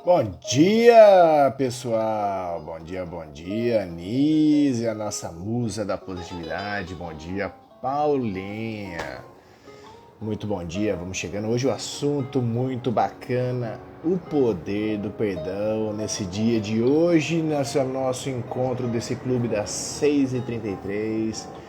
Bom dia, pessoal! Bom dia, Nise, a nossa musa da positividade. Bom dia, Paulinha. Muito bom dia, vamos chegando. Hoje o assunto muito bacana, o poder do perdão. Nesse dia de hoje, nosso encontro desse clube das 6h33.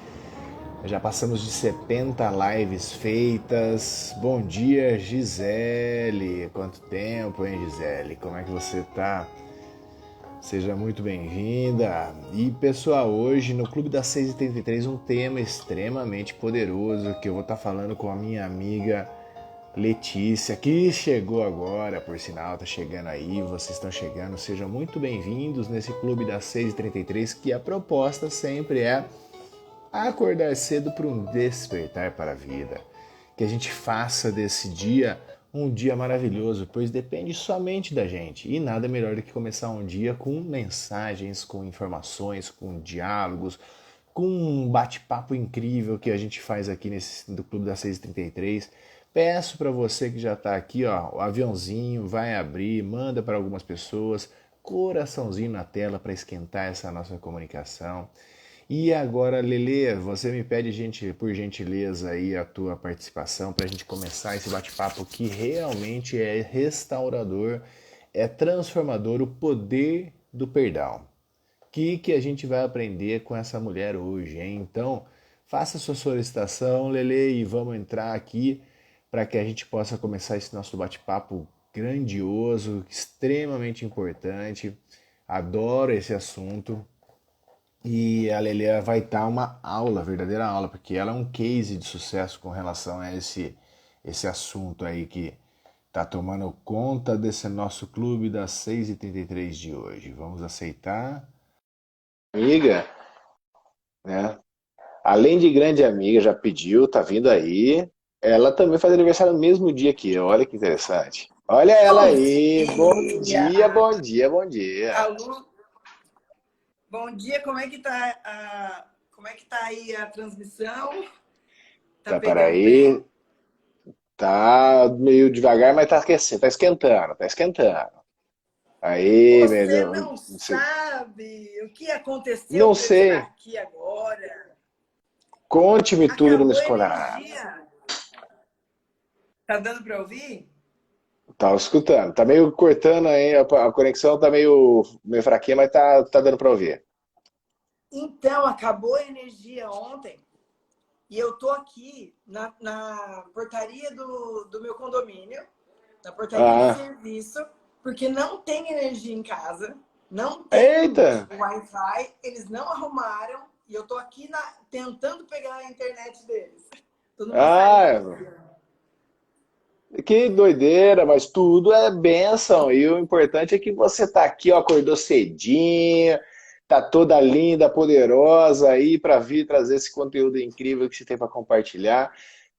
Já passamos de 70 lives feitas. Bom dia, Gisele. Quanto tempo, hein, Gisele? Como é que você tá? Seja muito bem-vinda. E, pessoal, hoje no Clube das 6h33 um tema extremamente poderoso que eu vou estar falando com a minha amiga Letícia, que chegou agora, por sinal, tá chegando aí, vocês estão chegando. Sejam muito bem-vindos nesse Clube das 6h33, que a proposta sempre é acordar cedo para um despertar para a vida. Que a gente faça desse dia um dia maravilhoso, pois depende somente da gente. E nada melhor do que começar um dia com mensagens, com informações, com diálogos, com um bate-papo incrível que a gente faz aqui do Clube das 6h33. Peço para você que já está aqui, ó, o aviãozinho vai abrir, manda para algumas pessoas, coraçãozinho na tela para esquentar essa nossa comunicação. E agora, Lele, você me pede, por gentileza, aí a tua participação para a gente começar esse bate-papo que realmente é restaurador, é transformador, o poder do perdão. O que a gente vai aprender com essa mulher hoje, hein? Então, faça sua solicitação, Lele, e vamos entrar aqui para que a gente possa começar esse nosso bate-papo grandioso, extremamente importante. Adoro esse assunto. E a Lelê vai dar uma aula, verdadeira aula, porque ela é um case de sucesso com relação a esse assunto aí que tá tomando conta desse nosso clube das 6h33 de hoje. Vamos aceitar? Amiga, né? Além de grande amiga, já pediu, tá vindo aí. Ela também faz aniversário no mesmo dia que eu. Olha que interessante. Olha ela Bom aí. Bom dia, dia, bom dia, bom dia. Alô. Bom dia, como é que tá aí a transmissão? Tá Tá para pegando aí. bem? Tá meio devagar, mas tá aquecendo, tá esquentando, tá esquentando. Aí, Você meu, não sabe o que aconteceu não para eu estar sei. aqui agora? Conte-me tudo no Acabou a escolar. energia. Tá dando para ouvir? Tá escutando. Tá meio cortando aí, a conexão tá meio fraquinha, mas tá dando pra ouvir. Então, acabou a energia ontem e eu tô aqui na portaria do meu condomínio, na portaria de Ah, serviço, porque não tem energia em casa, não tem eita! Wi-Fi, eles não arrumaram e eu tô aqui tentando pegar a internet deles. Tô numa Ah, saída. que doideira, mas tudo é bênção. E o importante é que você tá aqui, ó, acordou cedinho, tá toda linda, poderosa aí para vir trazer esse conteúdo incrível que você tem para compartilhar.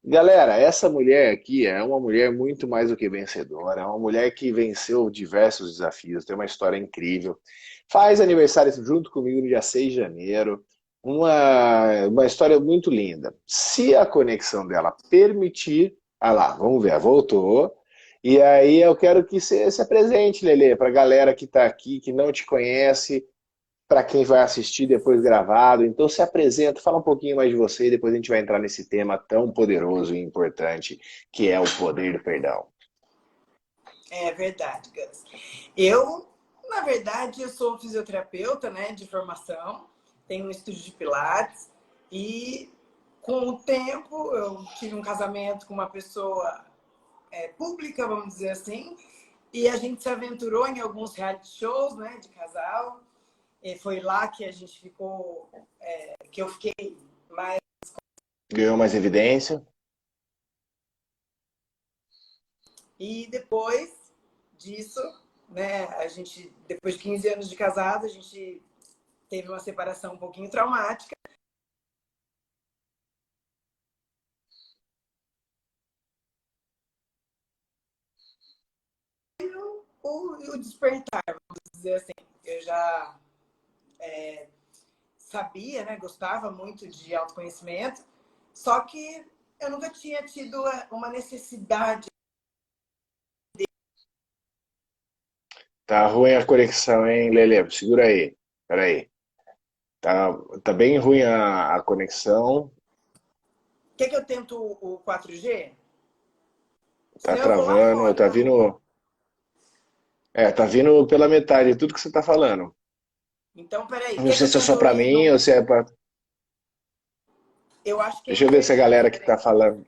Galera, essa mulher aqui é uma mulher muito mais do que vencedora, é uma mulher que venceu diversos desafios, tem uma história incrível. Faz aniversário junto comigo no dia 6 de janeiro, uma história muito linda. Se a conexão dela permitir, ah lá, vamos ver, voltou. E aí eu quero que você se apresente, Lelê, para a galera que está aqui, que não te conhece, para quem vai assistir depois gravado. Então se apresenta, fala um pouquinho mais de você e depois a gente vai entrar nesse tema tão poderoso e importante que é o poder do perdão. É verdade, Gus. Eu, na verdade, eu sou fisioterapeuta, né, de formação, tenho um estúdio de pilates e com o tempo eu tive um casamento com uma pessoa pública, vamos dizer assim, e a gente se aventurou em alguns reality shows, né, de casal. E foi lá que a gente ficou, que eu fiquei mais. Ganhou mais evidência? E depois disso, né? A gente, depois de 15 anos de casado, a gente teve uma separação um pouquinho traumática. O despertar, vamos dizer assim. Eu já sabia, né? Gostava muito de autoconhecimento, só que eu nunca tinha tido uma necessidade. Tá ruim a conexão, hein, Lele? Segura aí. Peraí. Tá bem ruim a conexão. Quer que eu tento o 4G? Tá Senão eu vou lá travando, fora, tá na rua. vindo. É, tá vindo pela metade de tudo que você tá falando. Então, peraí. Não Quer que sei eu se é só tento pra ir mim no... ou se é pra. Eu acho que é a Deixa eu ver se a galera internet, que peraí. tá falando.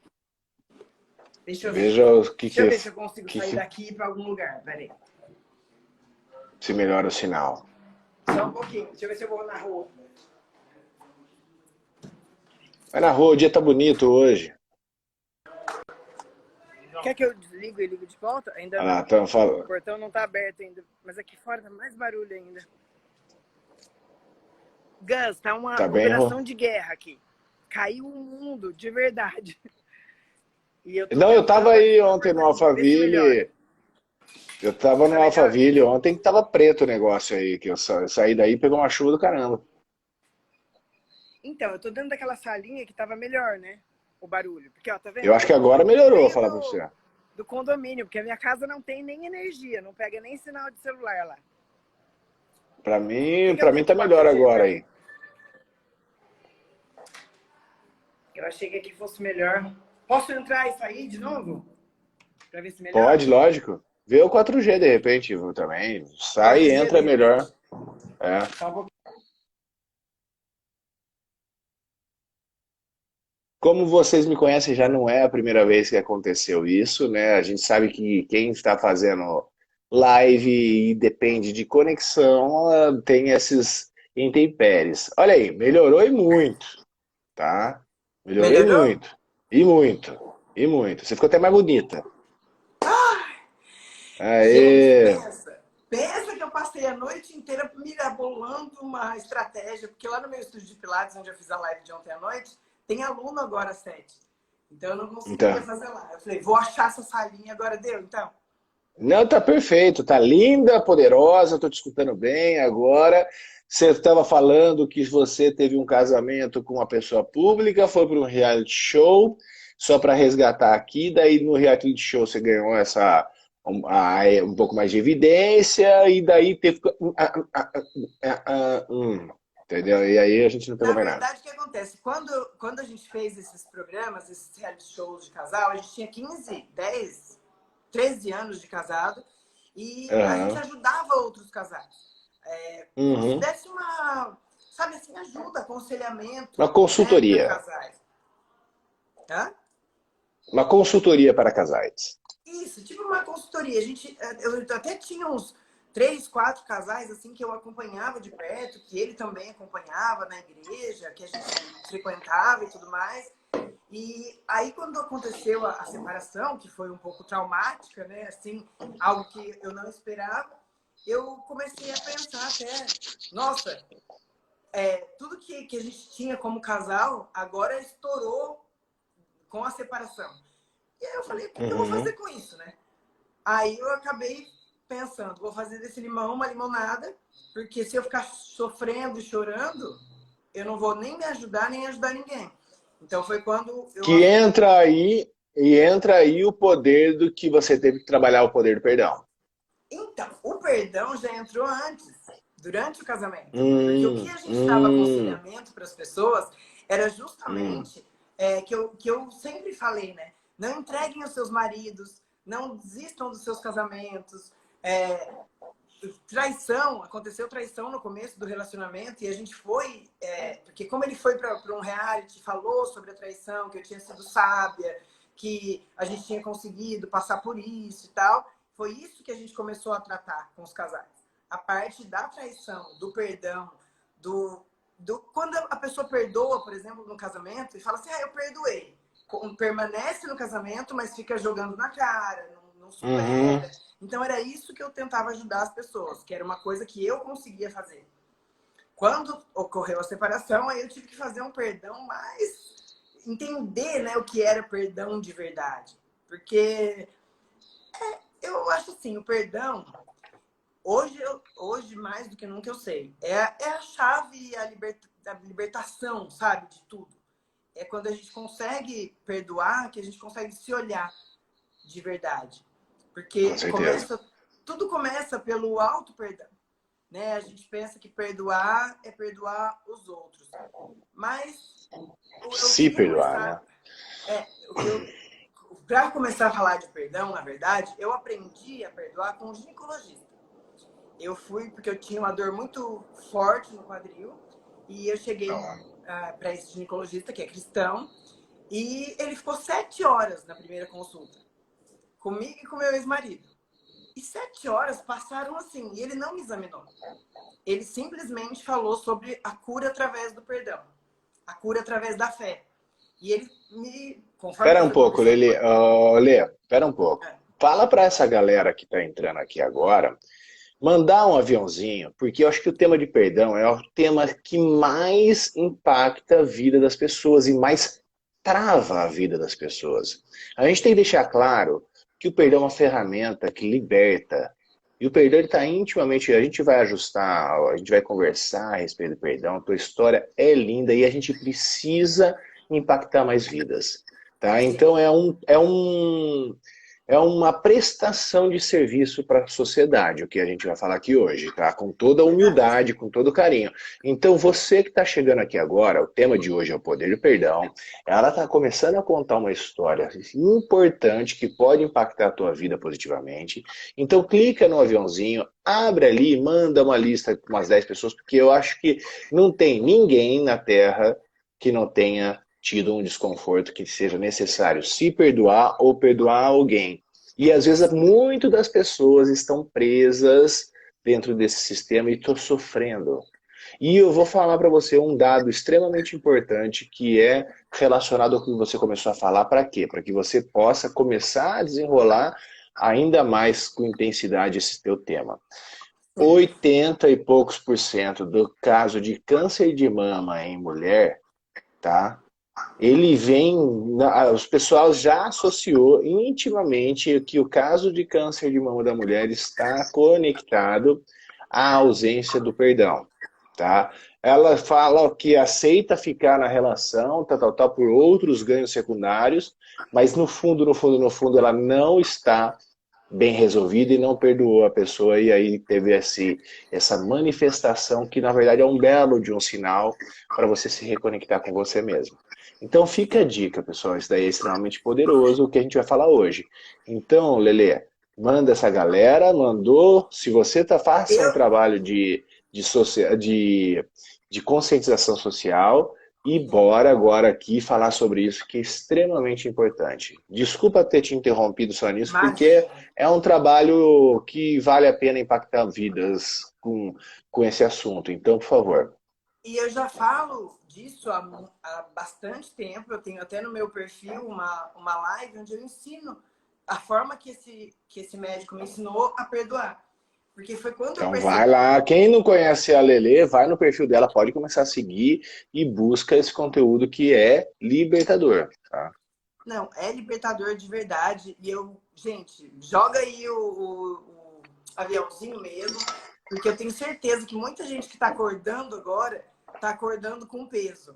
Deixa eu ver. Veja o Deixa eu ver se eu consigo sair que daqui para algum lugar. Peraí. se melhora o sinal. Só um pouquinho. Deixa eu ver se eu vou na rua. Vai na rua, o dia tá bonito hoje. Quer que eu desligo e ligo de volta? Ainda Olha lá, não. tão O falando. portão não tá aberto ainda. Mas aqui fora tá mais barulho ainda. Gus, tá uma Tá bem ruim. operação de guerra aqui. Caiu o mundo, de verdade. E eu tô Não, eu tava tentando aí aqui no ontem no apartamento. Vê se melhora. Alphaville. Eu tava Tá no melhor? Alphaville ontem que tava preto o negócio aí, que eu saí daí e pegou uma chuva do caramba. Então, eu tô dentro daquela salinha que tava melhor, né? O barulho. Porque, ó, tá vendo? Eu acho que Eu tô agora aqui no melhorou, meio falar pra você. do condomínio, porque a minha casa não tem nem energia, não pega nem sinal de celular lá. Quer que eu Pra mim tente tá o melhor 4G? agora Peraí. aí. Eu achei que aqui fosse melhor. Posso entrar e sair de novo? Pra ver se Pode, melhora? lógico. Vê o 4G de repente também. Sai e 4G de entra melhor. repente? É. Só um pouquinho. Como vocês me conhecem, já não é a primeira vez que aconteceu isso, né? A gente sabe que quem está fazendo live e depende de conexão, tem esses intempéries. Olha aí, melhorou e muito, tá? Melhorou e Melhorou? muito. E muito. E muito. Você ficou até mais bonita. Gente, Aê! pensa. Pensa que eu passei a noite inteira mirabolando uma estratégia, porque lá no meu estúdio de Pilates, onde eu fiz a live de ontem à noite, tem aluno agora às 7. Então eu não conseguia Então, fazer lá. Eu falei, vou achar essa salinha agora, deu, então. não, tá perfeito, tá linda, poderosa, tô te escutando bem agora. Você estava falando que você teve um casamento com uma pessoa pública, foi para um reality show, só para resgatar aqui, daí no reality show você ganhou um pouco mais de evidência, e daí teve. Entendeu? E aí a gente não pegou Na mais nada. verdade, o que acontece? Quando a gente fez esses programas, esses reality shows de casal, a gente tinha 15, 10, 13 anos de casado e a gente Aham. ajudava outros casais. Como se Uhum. desse uma, sabe assim, ajuda, Uma aconselhamento, né, para consultoria. casais. Hã? Uma consultoria para casais. Isso, tipo uma consultoria. Eu até tinha uns 3, 4 casais assim que eu acompanhava de perto, que ele também acompanhava na igreja, que a gente frequentava e tudo mais. E aí, quando aconteceu a separação, que foi um pouco traumática, né? Assim, algo que eu não esperava, eu comecei a pensar até, nossa, tudo que a gente tinha como casal agora estourou com a separação. E aí eu falei, o que eu vou fazer Uhum. com isso, né? Aí eu acabei pensando, vou fazer desse limão uma limonada, porque se eu ficar sofrendo e chorando, eu não vou nem me ajudar, nem ajudar ninguém. Então foi quando eu Que entra aí o poder do que você teve que trabalhar o poder do perdão. Então, o perdão já entrou antes, durante o casamento. Porque o que Hum, a gente dava hum, aconselhamento para as pessoas era hum. justamente que eu sempre falei, né? Não entreguem os seus maridos, não desistam dos seus casamentos. É, traição, aconteceu traição no começo do relacionamento e a gente foi, porque como ele foi para um reality, falou sobre a traição, que eu tinha sido sábia, que a gente tinha conseguido passar por isso e tal, foi isso que a gente começou a tratar com os casais. A parte da traição, do perdão, quando a pessoa perdoa, por exemplo, no casamento e fala assim, eu perdoei, permanece no casamento, mas fica jogando na cara, não Uhum. supera. Então era isso que eu tentava ajudar as pessoas, que era uma coisa que eu conseguia fazer. Quando ocorreu a separação, aí eu tive que fazer um perdão, mas entender, né, o que era perdão de verdade. Porque eu acho assim, o perdão, hoje mais do que nunca eu sei, é a chave e a libertação, sabe, de tudo. É quando a gente consegue perdoar, que a gente consegue se olhar de verdade. Com Porque certeza. tudo começa pelo auto-perdão. Né? A gente pensa que perdoar é perdoar os outros. Mas eu Se queria perdoar, né? começar. Para começar a falar de perdão, na verdade, eu aprendi a perdoar com um ginecologista. Eu fui porque eu tinha uma dor muito forte no quadril e eu cheguei para esse ginecologista, que é cristão, e ele ficou 7 horas na primeira consulta, comigo e com meu ex-marido. E 7 horas passaram assim, e ele não me examinou. Ele simplesmente falou sobre a cura através do perdão, a cura através da fé. E ele conforme Espera eu um fui pouco, conversando com Lele. ele, Lê, espera um pouco. Fala para essa galera que está entrando aqui agora, mandar um aviãozinho, porque eu acho que o tema de perdão é o tema que mais impacta a vida das pessoas e mais trava a vida das pessoas. A gente tem que deixar claro que o perdão é uma ferramenta que liberta. E o perdão está intimamente, a gente vai ajustar, a gente vai conversar a respeito do perdão, a tua história é linda e a gente precisa impactar mais vidas. Tá? sim, Então é uma prestação de serviço para a sociedade, o que a gente vai falar aqui hoje, tá? Com toda a verdade. humildade, com todo carinho. Então, você que está chegando aqui agora, o tema de hoje é o poder do perdão. Ela está começando a contar uma história importante que pode impactar a tua vida positivamente. Então, clica no aviãozinho, abre ali, manda uma lista com umas 10 pessoas, porque eu acho que não tem ninguém na Terra que não tenha tido um desconforto que seja necessário se perdoar ou perdoar alguém. E às vezes muito das pessoas estão presas dentro desse sistema e estão sofrendo. E eu vou falar para você um dado extremamente importante que é relacionado ao que você começou a falar. Para quê? Para que você possa começar a desenrolar ainda mais com intensidade esse teu tema. 80 e poucos por cento do caso de câncer de mama em mulher, tá? Ele vem, os pessoal já associou intimamente que o caso de câncer de mama da mulher está conectado à ausência do perdão, tá? Ela fala que aceita ficar na relação, tal, por outros ganhos secundários, mas no fundo, ela não está bem resolvida e não perdoou a pessoa, e aí teve essa manifestação que na verdade é um belo de um sinal para você se reconectar com você mesmo. Então fica a dica, pessoal, isso daí é extremamente poderoso o que a gente vai falar hoje. Então, Lelê, manda essa galera, mandou, se você faça um Eu, trabalho de conscientização social, e bora agora aqui falar sobre isso, que é extremamente importante. Desculpa ter te interrompido só nisso, porque imagina. é um trabalho que vale a pena impactar vidas com esse assunto. Então, por favor. E eu já falo disso há bastante tempo. Eu tenho até no meu perfil uma live onde eu ensino a forma que esse médico me ensinou a perdoar. Porque foi quando eu Então vai percebi. lá, quem não conhece a Lelê, vai no perfil dela, pode começar a seguir e busca esse conteúdo que é libertador, tá? Não, é libertador de verdade. E gente, joga aí o aviãozinho mesmo, porque eu tenho certeza que muita gente que está acordando agora está acordando com o peso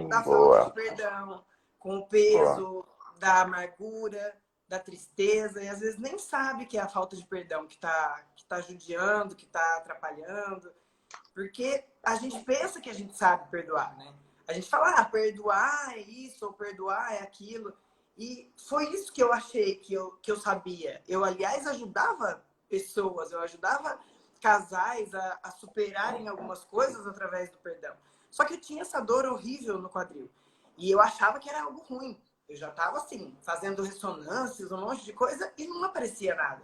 da falta de Boa, perdão, com o boa. peso da amargura, da tristeza, e às vezes nem sabe que é a falta de perdão que tá judiando, que está atrapalhando. Porque a gente pensa que a gente sabe perdoar, né? A gente fala, perdoar é isso, ou perdoar é aquilo. E foi isso que eu achei que eu sabia. Eu, aliás, ajudava pessoas, eu ajudava casais a superarem algumas coisas através do perdão. Só que eu tinha essa dor horrível no quadril. E eu achava que era algo ruim. Eu já estava assim, fazendo ressonâncias, um monte de coisa, e não aparecia nada.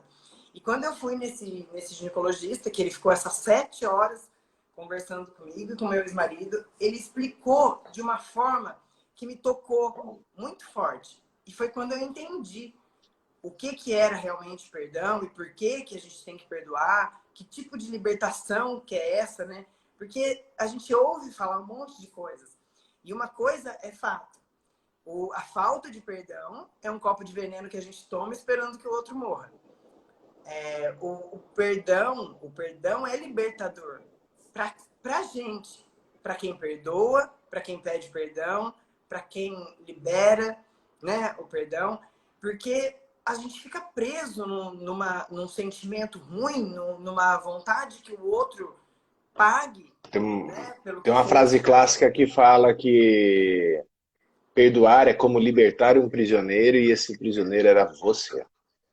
E quando eu fui nesse ginecologista, que ele ficou essas 7 horas conversando comigo e com meu ex-marido, ele explicou de uma forma que me tocou muito forte. E foi quando eu entendi o que que era realmente perdão e por que que a gente tem que perdoar, que tipo de libertação que é essa, né? Porque a gente ouve falar um monte de coisas. E uma coisa é fato. A falta de perdão é um copo de veneno que a gente toma esperando que o outro morra. O perdão é libertador para a gente, para quem perdoa, para quem pede perdão, para quem libera, né, o perdão, porque a gente fica preso num sentimento ruim, numa vontade que o outro pague, Tem, né, pelo tem que uma fez. frase clássica que fala que perdoar é como libertar um prisioneiro e esse prisioneiro era você,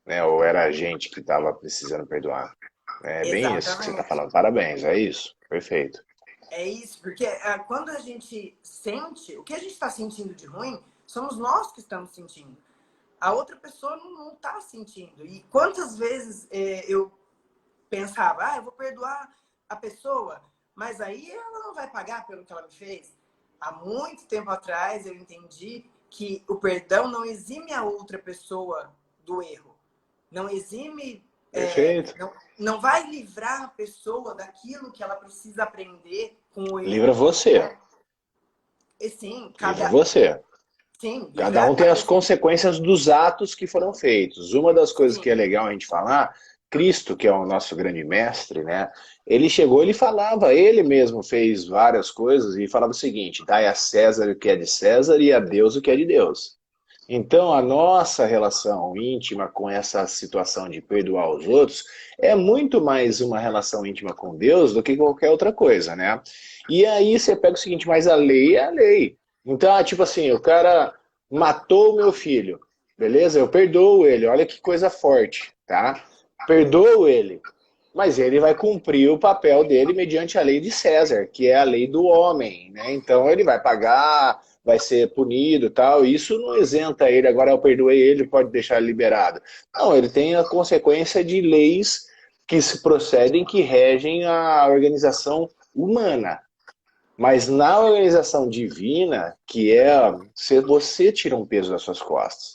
né? Ou era a gente que estava precisando perdoar. É bem isso que você está Exatamente. falando. Parabéns, é isso. Perfeito. É isso, porque quando a gente sente, o que a gente está sentindo de ruim, somos nós que estamos sentindo. A outra pessoa não está sentindo. E quantas vezes eu pensava, eu vou perdoar a pessoa, mas aí ela não vai pagar pelo que ela me fez. Há muito tempo atrás eu entendi que o perdão não exime a outra pessoa do erro. Não exime, Perfeito. não vai livrar a pessoa daquilo que ela precisa aprender com o Livra erro. você. Né? E sim, Livra você. Cada livrar um tem a as pessoa. consequências dos atos que foram feitos. Uma das coisas que é Sim, legal a gente falar, Cristo, que é o nosso grande mestre, né? Ele chegou, ele falava, ele mesmo fez várias coisas e falava o seguinte: dai a César o que é de César e a Deus o que é de Deus. Então, a nossa relação íntima com essa situação de perdoar os outros é muito mais uma relação íntima com Deus do que qualquer outra coisa, né? E aí você pega o seguinte, mas a lei é a lei. Então, tipo assim, o cara matou o meu filho, beleza? Eu perdoo ele, olha que coisa forte, tá? Perdoo ele, mas ele vai cumprir o papel dele mediante a lei de César, que é a lei do homem, né? Então ele vai pagar, vai ser punido, tal. Isso não isenta ele. Agora eu perdoei ele, pode deixar ele liberado. Não, ele tem a consequência de leis que se procedem, que regem a organização humana. Mas na organização divina, que é você tira um peso das suas costas.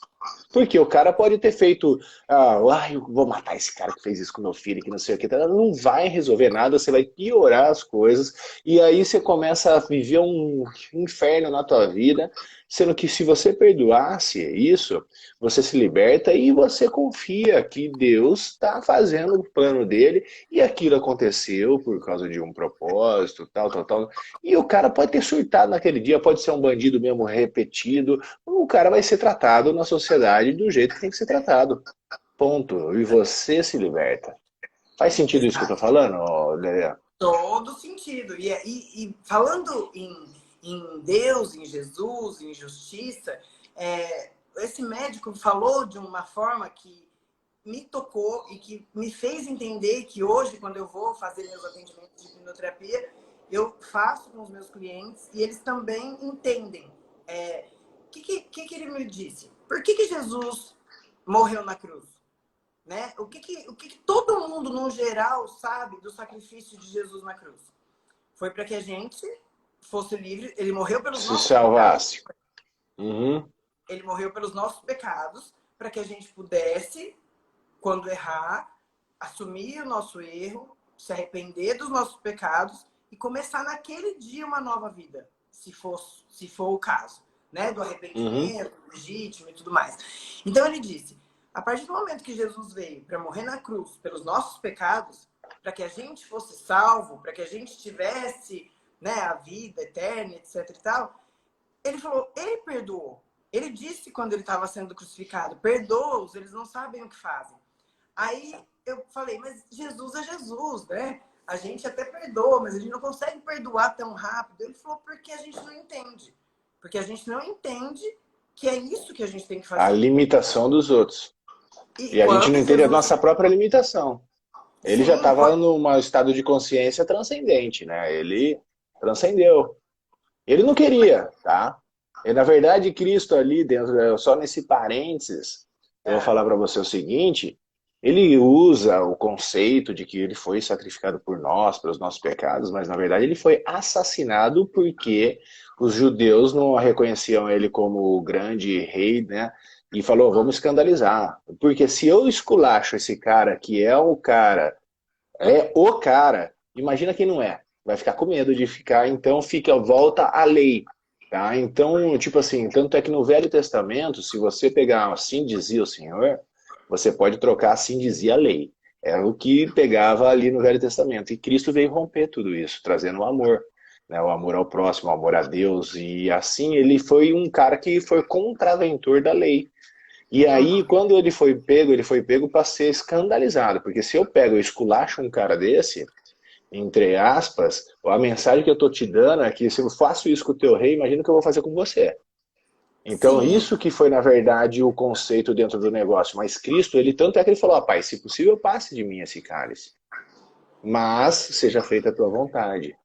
Porque o cara pode ter feito, eu vou matar esse cara que fez isso com meu filho, que não sei o que, não vai resolver nada, você vai piorar as coisas, e aí você começa a viver um inferno na tua vida, sendo que se você perdoasse isso, você se liberta e você confia que Deus está fazendo o plano dele, e aquilo aconteceu por causa de um propósito, tal, tal, tal. E o cara pode ter surtado naquele dia, pode ser um bandido mesmo repetido, o cara vai ser tratado na sociedade do jeito que tem que ser tratado. Ponto. E você se liberta. Faz sentido isso que eu tô exato. falando, Lelê? Todo sentido. E falando em Deus, em Jesus, em justiça, esse médico falou de uma forma que me tocou e que me fez entender que hoje, quando eu vou fazer meus atendimentos de hipnoterapia, eu faço com os meus clientes e eles também entendem. O que ele me disse? Por que Jesus morreu na cruz? Né? O que todo mundo, no geral, sabe do sacrifício de Jesus na cruz? Foi para que a gente fosse livre. Ele morreu pelos Se nossos pecados. salvasse. Uhum. Ele morreu pelos nossos pecados para que a gente pudesse, quando errar, assumir o nosso erro, se arrepender dos nossos pecados e começar naquele dia uma nova vida, se for o caso, né? Do Uhum. arrependimento legítimo e tudo mais. Então ele disse, a partir do momento que Jesus veio para morrer na cruz pelos nossos pecados, para que a gente fosse salvo, para que a gente tivesse, né, a vida eterna, etc e tal, ele falou, ele perdoou. Ele disse quando ele estava sendo crucificado, perdoa-os, eles não sabem o que fazem. Aí eu falei, mas Jesus é Jesus, né? A gente até perdoa, mas a gente não consegue perdoar tão rápido. Ele falou, porque a gente não entende. Porque a gente não entende que é isso que a gente tem que A fazer. limitação dos outros. E E a gente não quando entende a Jesus... nossa própria limitação. Ele já Sim, estava num estado de consciência transcendente, né? Ele transcendeu. Ele não queria, tá? E, na verdade, Cristo ali dentro, só nesse parênteses, eu vou ah, falar para você o seguinte, ele usa o conceito de que ele foi sacrificado por nós, pelos nossos pecados, mas na verdade ele foi assassinado porque os judeus não reconheciam ele como o grande rei, né? e falou, vamos escandalizar. Porque se eu esculacho esse cara que é o cara, imagina quem não é. Vai ficar com medo de ficar, então fica, volta à lei. Tá? Então, tipo assim, tanto é que no Velho Testamento, se você pegar assim dizia o Senhor, você pode trocar assim dizia a lei. Era o que pegava ali no Velho Testamento. E Cristo veio romper tudo isso, trazendo o amor. Né? O amor ao próximo, o amor a Deus. E assim, ele foi um cara que foi contraventor da lei. E aí, Uhum. quando ele foi pego para ser escandalizado. Porque se eu pego e esculacho um cara desse, entre aspas, a mensagem que eu estou te dando é que se eu faço isso com o teu rei, imagina o que eu vou fazer com você. Então, Sim, isso que foi, na verdade, o conceito dentro do negócio. Mas Cristo, ele tanto é que ele falou, ah, pai, se possível, passe de mim esse cálice. Mas seja feita a tua vontade.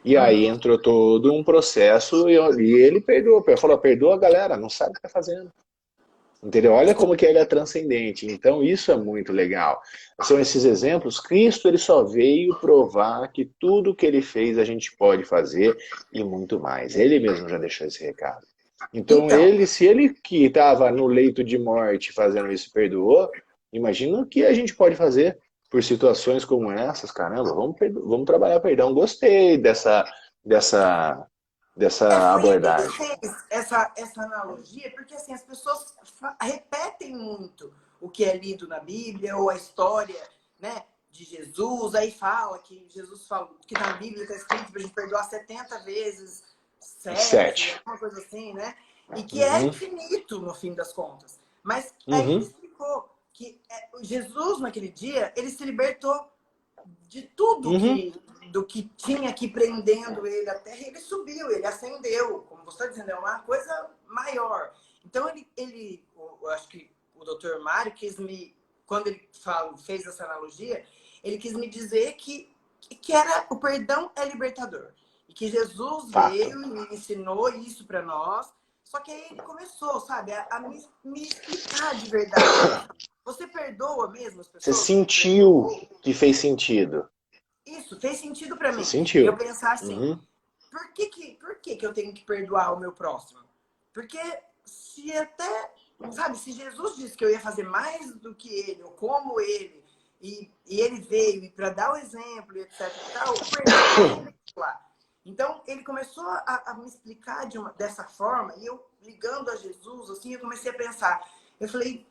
E aí uhum. entrou todo um processo e ele perdoou. Ele falou, perdoa a galera, não sabe o que está fazendo. Entendeu? Olha como que ele é transcendente. Então isso é muito legal. São esses exemplos. Cristo ele só veio provar que tudo que ele fez a gente pode fazer e muito mais. Ele mesmo já deixou esse recado. Então Então, se ele que estava no leito de morte fazendo isso perdoou, imagina o que a gente pode fazer por situações como essas. Caramba, vamos trabalhar perdão. Gostei dessa, dessa foi ele que abordagem. fez essa analogia, porque assim, as pessoas repetem muito o que é lido na Bíblia, ou a história, né, de Jesus, aí fala que Jesus falou que na Bíblia está escrito para a gente perdoar 70 vezes 7, 7. alguma coisa assim, né? E que é Uhum. infinito no fim das contas. Mas aí ele Uhum. explicou que Jesus, naquele dia, ele se libertou de tudo Uhum. do que tinha aqui prendendo ele à terra, ele subiu, ele ascendeu, como você está dizendo, é uma coisa maior. Então eu acho que o doutor Mário quando ele fez essa analogia, ele quis me dizer que era o perdão é libertador. E que Jesus Fato. veio e ensinou isso para nós. Só que aí ele começou, sabe, a me explicar de verdade. Você perdoa mesmo as Você pessoas que te sentiu perdoam? que fez sentido. Isso fez sentido para Você mim. Eu sentiu. pensar assim, Uhum. por que eu tenho que perdoar o meu próximo? Porque se até, sabe, se Jesus disse que eu ia fazer mais do que ele, ou como ele, e ele veio para dar o exemplo, e etc e tal, o perdão é lá. Então, ele começou a me explicar dessa forma, e eu ligando a Jesus, assim, eu comecei a pensar. Eu falei,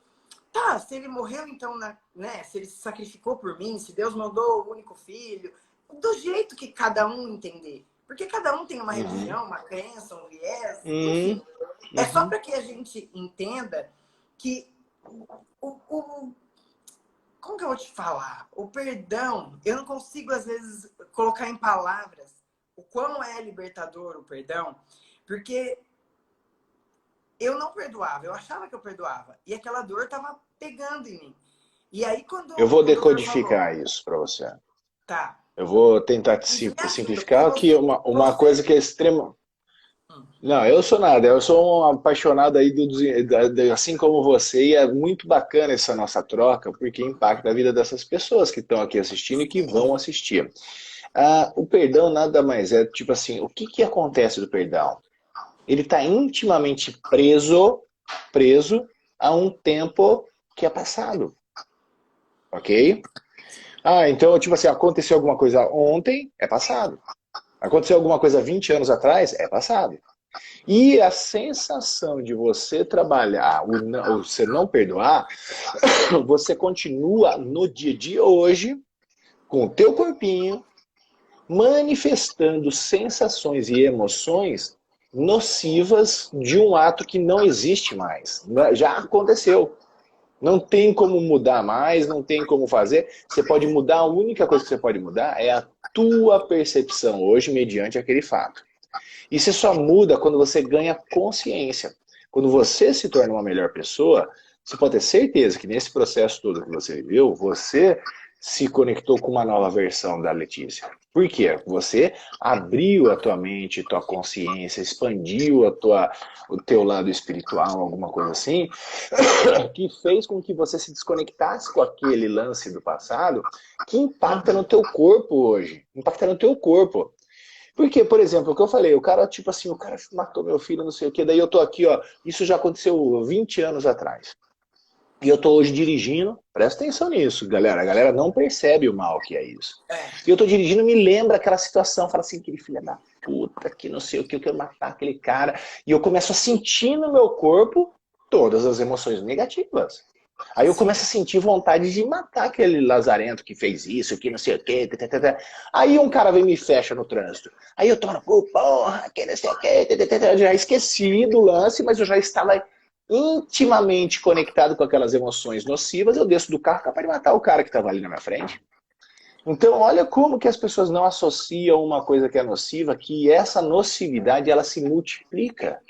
tá, se ele morreu, então, né? Se ele se sacrificou por mim, se Deus mandou o único filho, do jeito que cada um entender. Porque cada um tem uma Uhum. religião, uma crença, um viés, Uhum. enfim. É só Uhum. para que a gente entenda que o. Como que eu vou te falar? O perdão, eu não consigo, às vezes, colocar em palavras o quão é libertador o perdão, porque eu não perdoava, eu achava que eu perdoava. E aquela dor estava pegando em mim. E aí, quando Eu vou o doutor falou, decodificar isso para você. tá, Eu vou tentar isso me ajuda, porque simplificar aqui uma coisa que é extrema. Hum. Não, eu sou nada. Eu sou um apaixonado aí assim como você, e é muito bacana essa nossa troca, porque impacta a vida dessas pessoas que estão aqui assistindo e que vão Sim. assistir. Ah, o perdão nada mais é, tipo assim, o que que acontece do perdão? Ele está intimamente preso a um tempo que é passado, ok? Ah, então, tipo assim, aconteceu alguma coisa ontem, é passado. Aconteceu alguma coisa 20 anos atrás, é passado. E a sensação de você trabalhar, ou você não perdoar, você continua no dia de hoje, com o teu corpinho, manifestando sensações e emoções nocivas de um ato que não existe mais. Já aconteceu. Não tem como mudar mais, não tem como fazer. Você pode mudar, a única coisa que você pode mudar é a tua percepção hoje mediante aquele fato. E você só muda quando você ganha consciência. Quando você se torna uma melhor pessoa, você pode ter certeza que nesse processo todo que você viveu, você se conectou com uma nova versão da Letícia. Por quê? Você abriu a tua mente, tua consciência, expandiu o teu lado espiritual, alguma coisa assim, que fez com que você se desconectasse com aquele lance do passado que impacta no Uhum. teu corpo hoje. Impacta no teu corpo. Porque, por exemplo, o que eu falei, o cara, tipo assim, o cara matou meu filho, não sei o quê, daí eu tô aqui, ó, isso já aconteceu 20 anos atrás. E eu tô hoje dirigindo, presta atenção nisso, galera. A galera não percebe o mal que é isso. É. E eu tô dirigindo, me lembra aquela situação, fala assim, aquele filho da puta, que não sei o que, eu quero matar aquele cara. E eu começo a sentir no meu corpo todas as emoções negativas. Aí eu Sim. começo a sentir vontade de matar aquele lazarento que fez isso, que não sei o quê. Aí um cara vem e me fecha no trânsito. Aí eu tô no porra, que não sei o quê. Eu já esqueci do lance, mas eu já estava intimamente conectado com aquelas emoções nocivas. Eu desço do carro capaz de matar o cara que estava ali na minha frente. Então, olha como que as pessoas não associam uma coisa que é nociva, que essa nocividade ela se multiplica.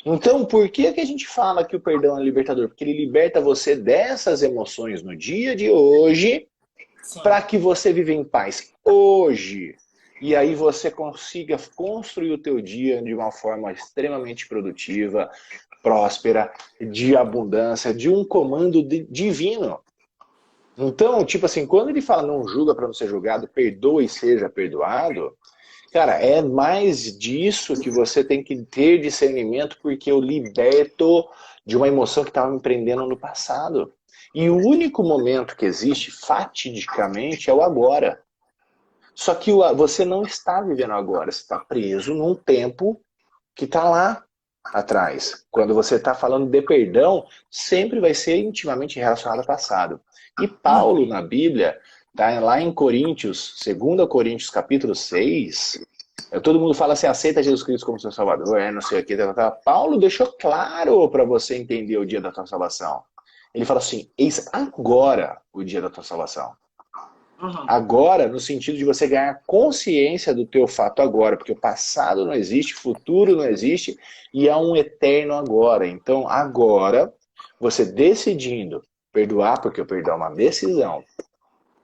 Então, por que a gente fala que o perdão é libertador? Porque ele liberta você dessas emoções no dia de hoje, Sim. para que você viva em paz hoje. E aí você consiga construir o teu dia de uma forma extremamente produtiva, próspera, de abundância, de um comando divino. Então, tipo assim, quando ele fala não julga para não ser julgado, perdoa e seja perdoado, cara, é mais disso que você tem que ter discernimento, porque eu liberto de uma emoção que estava me prendendo no passado. E o único momento que existe, fatidicamente, é o agora. Só que você não está vivendo agora, você está preso num tempo que está lá atrás. Quando você está falando de perdão, sempre vai ser intimamente relacionado ao passado. E Paulo, na Bíblia, tá lá em Coríntios, 2 Coríntios capítulo 6, todo mundo fala assim, aceita Jesus Cristo como seu salvador, não sei o que, Paulo deixou claro para você entender o dia da tua salvação. Ele fala assim, eis agora o dia da tua salvação. Uhum. Agora, no sentido de você ganhar consciência do teu fato agora, porque o passado não existe, o futuro não existe, e há um eterno agora. Então, agora, você decidindo perdoar, porque o perdão é uma decisão,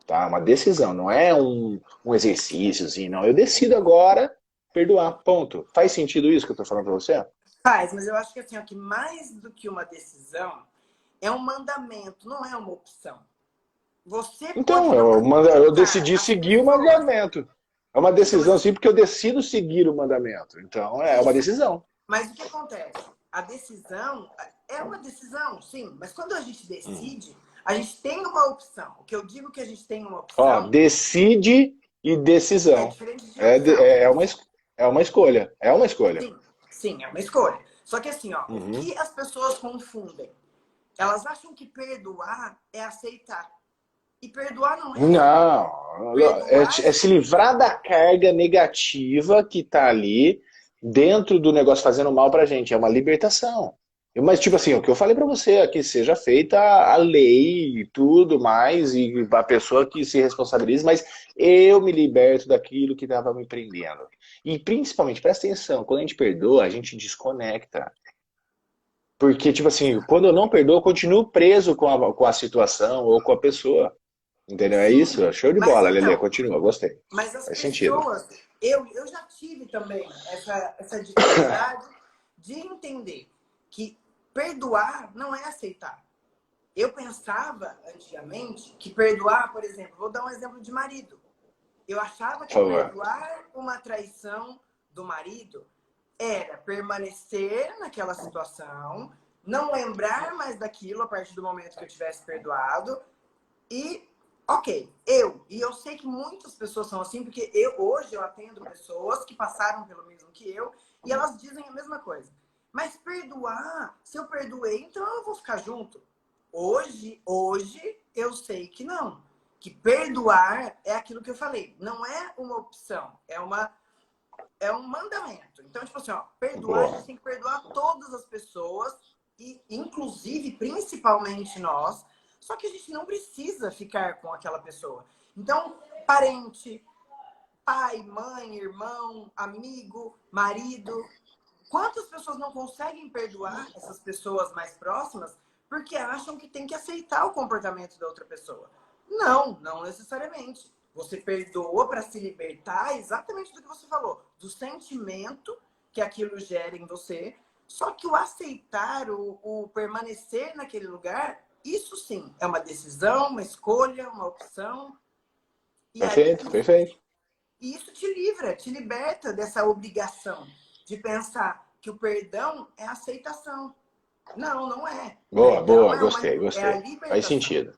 tá? Uma decisão, não é um exercíciozinho, não. Eu decido agora perdoar, ponto. Faz sentido isso que eu tô falando pra você? Faz, mas eu acho que assim, ó, que mais do que uma decisão, é um mandamento, não é uma opção. Você pode Então, não eu aceitar decidi as seguir o pessoas. mandamento. É uma Então, decisão, sim, porque eu decido seguir o mandamento. Então, é uma isso. decisão. Mas o que acontece? A decisão é uma decisão, sim, mas quando a gente decide, a gente tem uma opção. O que eu digo que a gente tem uma Ó, opção decide e é decisão. diferente de É, opção. é uma escolha. É uma escolha. Sim, sim, é uma escolha. Só que assim, ó, o Uhum. que as pessoas confundem? Elas acham que perdoar é aceitar. E perdoar não é aceitar. Não, Perdoar é é se livrar da carga negativa que tá ali dentro do negócio fazendo mal pra gente. É uma libertação. Mas, tipo assim, o que eu falei pra você é que seja feita a lei e tudo mais, e a pessoa que se responsabilize, mas eu me liberto daquilo que estava me prendendo. E principalmente, presta atenção, quando a gente perdoa, a gente desconecta. Porque, tipo assim, quando eu não perdoo, eu continuo preso com a situação ou com a pessoa. Entendeu? É sim. isso? Show de Mas bola, Lelê. então, Continua, gostei. mas as Faz sentido. pessoas, eu já tive também essa dificuldade de entender que perdoar não é aceitar. Eu pensava antigamente que perdoar, por exemplo, vou dar um exemplo de marido. Eu achava Por que favor. perdoar uma traição do marido era permanecer naquela situação, não lembrar mais daquilo a partir do momento que eu tivesse perdoado e, ok, e eu sei que muitas pessoas são assim, porque hoje eu atendo pessoas que passaram pelo mesmo que eu e elas dizem a mesma coisa. Mas perdoar, se eu perdoei, então eu vou ficar junto. Hoje eu sei que não. Que perdoar é aquilo que eu falei. Não é uma opção, é um mandamento. Então, tipo assim, ó, perdoar, a Boa. gente tem que perdoar todas as pessoas, e inclusive, principalmente nós, só que a gente não precisa ficar com aquela pessoa. Então, parente, pai, mãe, irmão, amigo, marido, quantas pessoas não conseguem perdoar essas pessoas mais próximas porque acham que tem que aceitar o comportamento da outra pessoa? Não, não necessariamente. Você perdoa para se libertar exatamente do que você falou, do sentimento que aquilo gera em você. Só que o aceitar, o permanecer naquele lugar, isso sim é uma decisão, uma escolha, uma opção. E aí Perfeito, perfeito. E isso te livra, te liberta dessa obrigação de pensar que o perdão é aceitação. Não, não é. Boa, Perdão boa, é, gostei, é a gostei. Faz libertação, sentido.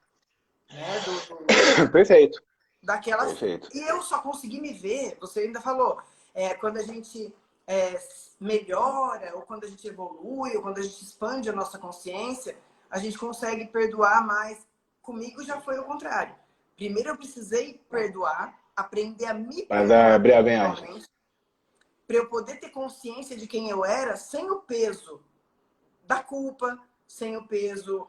né? Perfeito, Daquelas. perfeito. E eu só consegui me ver, você ainda falou, quando a gente é, melhora, ou quando a gente evolui, ou quando a gente expande a nossa consciência, a gente consegue perdoar mais. Comigo já foi o contrário. Primeiro eu precisei perdoar, aprender a me Mas perdoar abrir bem, Ângelo. principalmente, para eu poder ter consciência de quem eu era sem o peso da culpa, sem o peso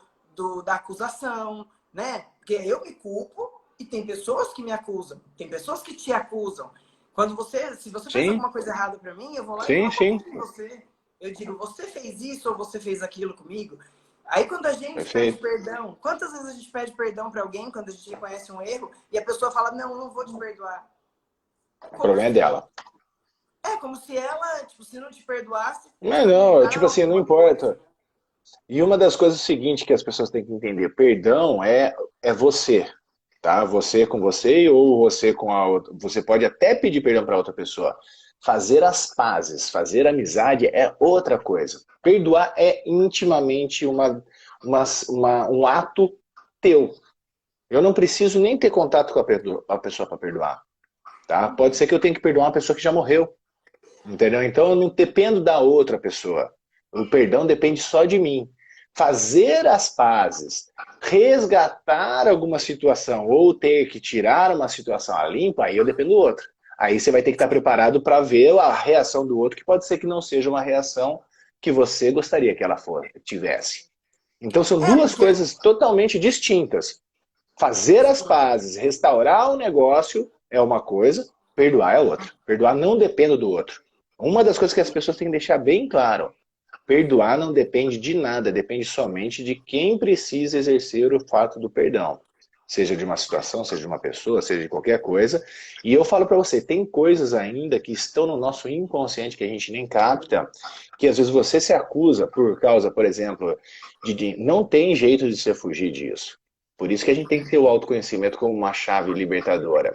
da acusação, né? Porque eu me culpo e tem pessoas que me acusam, tem pessoas que te acusam. Se você faz Sim, alguma coisa errada para mim, eu vou lá e sim, coloco a sim. culpa em você. Eu digo, você fez isso ou você fez aquilo comigo? Aí quando a gente pede Perfeito. perdão, quantas vezes a gente pede perdão para alguém quando a gente reconhece um erro e a pessoa fala, não, não vou te perdoar. O Como problema é se dela. como se ela, tipo, se não te perdoasse, Mas ia não, mudar tipo assim, não alguma coisa. importa. E uma das coisas seguintes que as pessoas têm que entender, perdão é você, tá? Você com você ou você com a outra. Você pode até pedir perdão para outra pessoa. Fazer as pazes, fazer amizade é outra coisa. Perdoar é intimamente um ato teu. Eu não preciso nem ter contato com a pessoa para perdoar, tá? Pode ser que eu tenha que perdoar uma pessoa que já morreu, entendeu? Então eu não dependo da outra pessoa. O perdão depende só de mim. Fazer as pazes, resgatar alguma situação ou ter que tirar uma situação a limpo, aí eu dependo do outro. Aí você vai ter que estar preparado para ver a reação do outro, que pode ser que não seja uma reação que você gostaria que ela tivesse. Então são duas Porque coisas totalmente distintas. Fazer as pazes, restaurar o negócio é uma coisa, perdoar é outra. Perdoar não depende do outro. Uma das coisas que as pessoas têm que deixar bem claro, perdoar não depende de nada, depende somente de quem precisa exercer o fato do perdão. Seja de uma situação, seja de uma pessoa, seja de qualquer coisa. E eu falo para você, tem coisas ainda que estão no nosso inconsciente que a gente nem capta, que às vezes você se acusa por causa, por exemplo, de não tem jeito de você fugir disso. Por isso que a gente tem que ter o autoconhecimento como uma chave libertadora.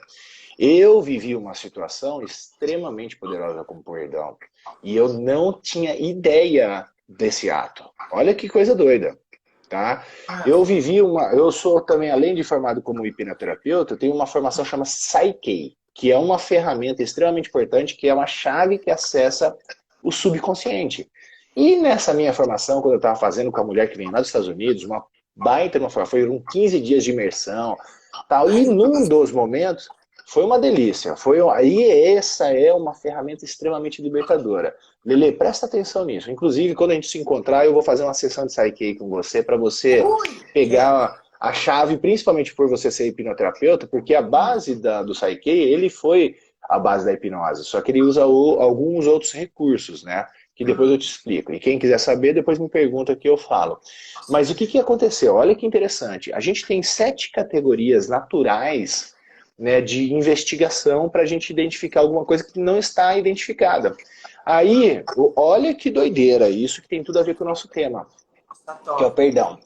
Eu vivi uma situação extremamente poderosa como perdão. E eu não tinha ideia desse ato. Olha que coisa doida, tá? Eu sou também, além de formado como hipnoterapeuta, eu tenho uma formação chamada Psyche, que é uma ferramenta extremamente importante, que é uma chave que acessa o subconsciente. E nessa minha formação, quando eu estava fazendo com a mulher que vem lá dos Estados Unidos, uma baita, foram 15 dias de imersão, tal, e num dos momentos, foi uma delícia. Aí essa é uma ferramenta extremamente libertadora. Lele, presta atenção nisso. Inclusive, quando a gente se encontrar, eu vou fazer uma sessão de Psyche com você para você ui, pegar a chave, principalmente por você ser hipnoterapeuta, porque a base do Psyche, ele foi a base da hipnose, só que ele usa alguns outros recursos, né? Que depois eu te explico. E quem quiser saber, depois me pergunta que eu falo. Mas o que aconteceu? Olha que interessante. A gente tem 7 categorias naturais, né, de investigação para a gente identificar alguma coisa que não está identificada. Aí, olha que doideira, isso que tem tudo a ver com o nosso tema, tá que é o top. perdão.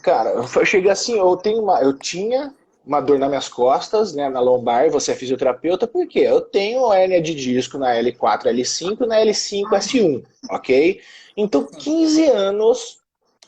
Cara, eu cheguei assim, eu tinha uma dor nas minhas costas, né, na lombar, você é fisioterapeuta, por quê? Eu tenho hérnia de disco na L4, L5 e na L5, S1, ok? Então, 15 anos,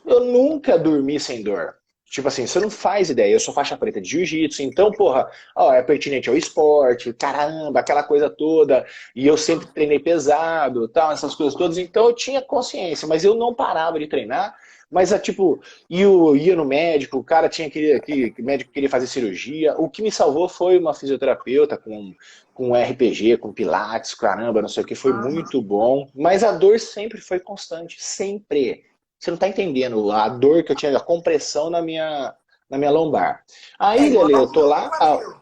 eu nunca dormi sem dor. Tipo assim, você não faz ideia, eu sou faixa preta de jiu-jitsu, então, porra, ó, é pertinente ao esporte, caramba, aquela coisa toda, e eu sempre treinei pesado, tal, essas coisas todas, então eu tinha consciência, mas eu não parava de treinar, mas, tipo, eu ia no médico, o cara o médico queria fazer cirurgia, o que me salvou foi uma fisioterapeuta com RPG, com pilates, caramba, não sei o que, foi muito bom, mas a dor sempre foi constante, sempre. Você não tá entendendo a dor que eu tinha, a compressão na minha lombar. Aí, Igual Lele, eu o tô meu lá. quadril.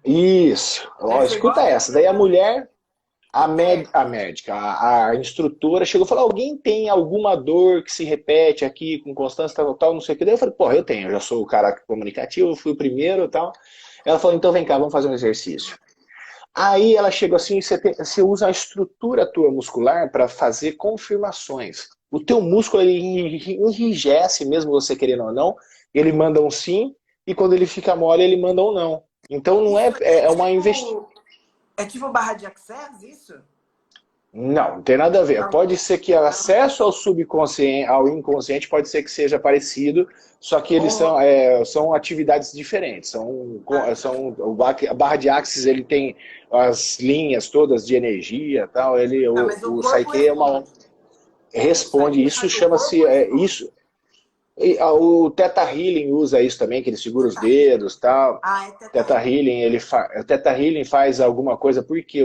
Isso, ó, Deve ser escuta igual o essa. meu Daí a quadril. mulher, a médica, a instrutora chegou e falou: alguém tem alguma dor que se repete aqui com constância, tal, tal, não sei o que. Daí eu falei: porra, eu tenho, eu já sou o cara comunicativo, eu fui o primeiro e tal. Ela falou: então vem cá, vamos fazer um exercício. Aí ela chegou assim, você usa a estrutura tua muscular para fazer confirmações. O teu músculo ele enrijece, mesmo você querendo ou não, ele manda um sim, e quando ele fica mole, ele manda um não. Então não é, Isso é uma investigação. é tipo barra de access, isso? Não, não tem nada a ver. Não. Pode ser que o acesso ao subconsciente, ao inconsciente, pode ser que seja parecido, só que eles Oh, são atividades diferentes. ah, A barra de Axis ele tem as linhas todas de energia, tal. tá, mas o O corpo Psyche é uma responde. O responde. Psyche Isso faz o corpo chama-se responde. isso. O Theta Healing usa isso também, que ele segura os Teta Healing. dedos, tal. Ah, é Teta Healing. O Theta Healing faz alguma coisa porque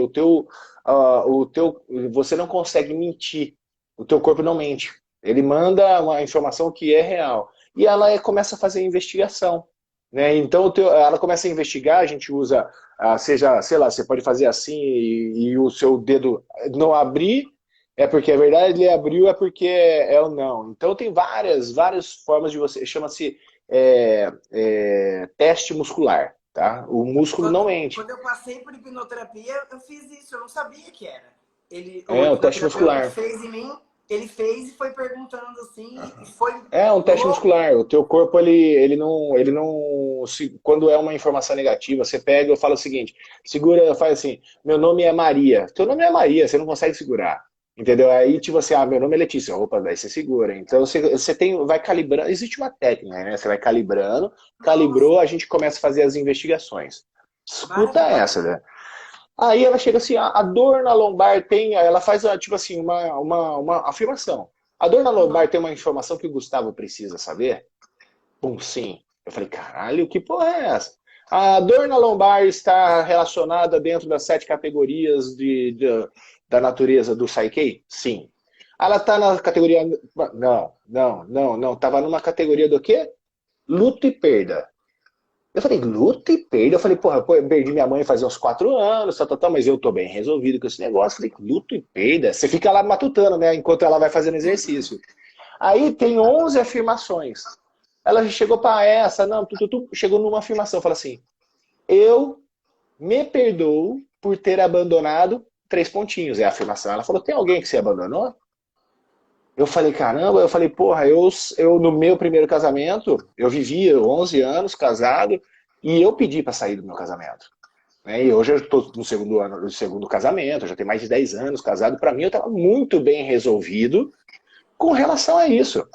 você não consegue mentir. O teu corpo não mente. Ele manda uma informação que é real. E ela começa a fazer investigação. Né? Então ela começa a investigar, a gente usa, seja, sei lá, você pode fazer assim e o seu dedo não abrir, é porque é verdade, ele abriu, é porque é o não. Então tem várias formas de você. Chama-se teste muscular, tá? O músculo não mente. Quando eu passei por hipnoterapia, eu fiz isso, eu não sabia que era. O É o teste hipnoterapeuta muscular. fez em mim, ele fez e foi perguntando assim, e foi É um teste louco. muscular. O teu corpo, ele não quando é uma informação negativa, você pega e fala o seguinte, segura, faz assim, meu nome é Maria. Teu nome é Maria, você não consegue segurar. Entendeu? Aí, tipo assim, meu nome é Letícia. Opa, daí você segura. Então, vai calibrando. Existe uma técnica, né? Você vai calibrando, Nossa, calibrou, a gente começa a fazer as investigações. Escuta essa, maravilhoso. né? Aí ela chega assim, a dor na lombar tem, ela faz tipo assim, uma afirmação. A dor na Uhum. lombar tem uma informação que o Gustavo precisa saber? Pum, sim. Eu falei, caralho, que porra é essa? A dor na lombar está relacionada dentro das 7 categorias da natureza do Psyche? Sim. Ela está na categoria. Não. Estava numa categoria do quê? Luto e perda. Eu falei, luta e perda. Eu falei, porra, eu perdi minha mãe faz uns 4 anos, mas eu tô bem resolvido com esse negócio. Eu falei, luta e perda. Você fica lá matutando, né? Enquanto ela vai fazendo exercício. Aí tem 11 afirmações. Ela chegou para essa, não, chegou numa afirmação, fala assim: eu me perdoo por ter abandonado 3 pontinhos. É a afirmação. Ela falou: tem alguém que você abandonou? Eu falei, caramba, eu falei, porra, eu no meu primeiro casamento, eu vivia 11 anos casado e eu pedi para sair do meu casamento. Né? E hoje eu estou no segundo ano do segundo casamento, já tenho mais de 10 anos casado. Para mim, eu estava muito bem resolvido com relação a isso.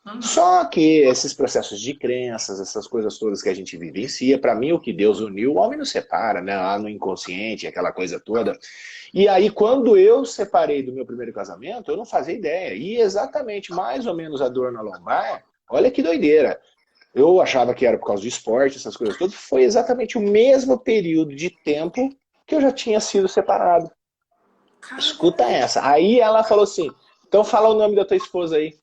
Uhum. Só que esses processos de crenças, essas coisas todas que a gente vivencia, para mim o que Deus uniu, o homem não separa, né? Lá no inconsciente, aquela coisa toda. E aí, quando eu separei do meu primeiro casamento, eu não fazia ideia. E exatamente, mais ou menos a dor na lombar, olha que doideira. Eu achava que era por causa do esporte, essas coisas todas. Foi exatamente o mesmo período de tempo que eu já tinha sido separado. Escuta Caramba. essa. Aí ela falou assim: então fala o nome da tua esposa aí.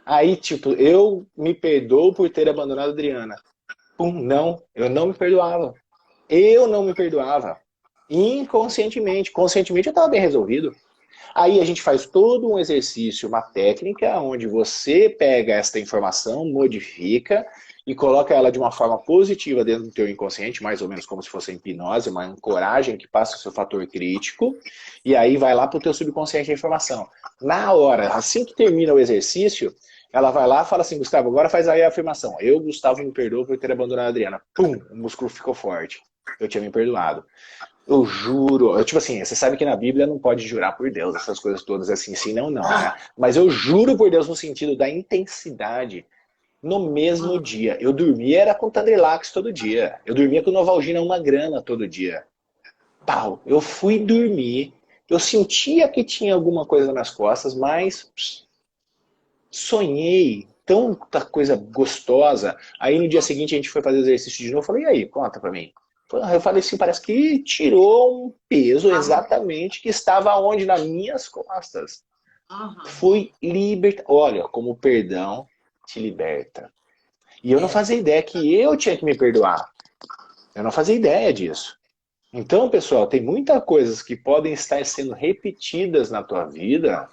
Aí, tipo, eu me perdoo por ter abandonado a Adriana. Pum, não, eu não me perdoava. Eu não me perdoava. Inconscientemente. Conscientemente eu estava bem resolvido. Aí a gente faz todo um exercício, uma técnica, onde você pega esta informação, modifica e coloca ela de uma forma positiva dentro do teu inconsciente, mais ou menos como se fosse hipnose, uma ancoragem que passa o seu fator crítico, e aí vai lá para o teu subconsciente a informação. Na hora, assim que termina o exercício, ela vai lá e fala assim, Gustavo, agora faz aí a afirmação. Eu, Gustavo, me perdoo por ter abandonado a Adriana. Pum, o músculo ficou forte. Eu tinha me perdoado. Eu juro, tipo assim, você sabe que na Bíblia não pode jurar por Deus, essas coisas todas assim, sim, não, não, né? Aham. Mas eu juro por Deus no sentido da intensidade. No mesmo Uhum. dia, eu dormia era com Tandrilax todo dia. Eu dormia com Novalgina 1 grama todo dia. Pau, eu fui dormir, eu sentia que tinha alguma coisa nas costas, mas sonhei tanta coisa gostosa. Aí no dia seguinte a gente foi fazer exercício de novo. Eu falei, e aí, conta pra mim. Eu falei assim, parece que tirou um peso Aham. exatamente que estava onde? Nas minhas costas. Uhum. Fui libertado. Olha, como o perdão te liberta. E eu não É. fazia ideia que eu tinha que me perdoar. Eu não fazia ideia disso. Então, pessoal, tem muitas coisas que podem estar sendo repetidas na tua vida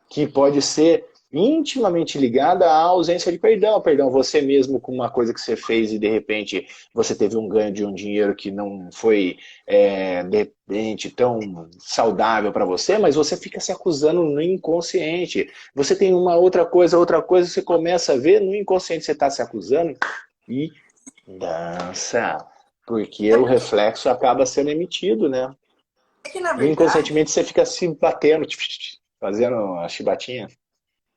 que pode ser intimamente ligada à ausência de perdão. Perdão, você mesmo com uma coisa que você fez e de repente você teve um ganho de um dinheiro que não foi de repente tão saudável para você, mas você fica se acusando no inconsciente. Você tem uma outra coisa, você começa a ver no inconsciente você está se acusando e dança. Porque É o porque reflexo acaba sendo emitido, né? é que, na E verdade, inconscientemente você fica se batendo, fazendo a chibatinha.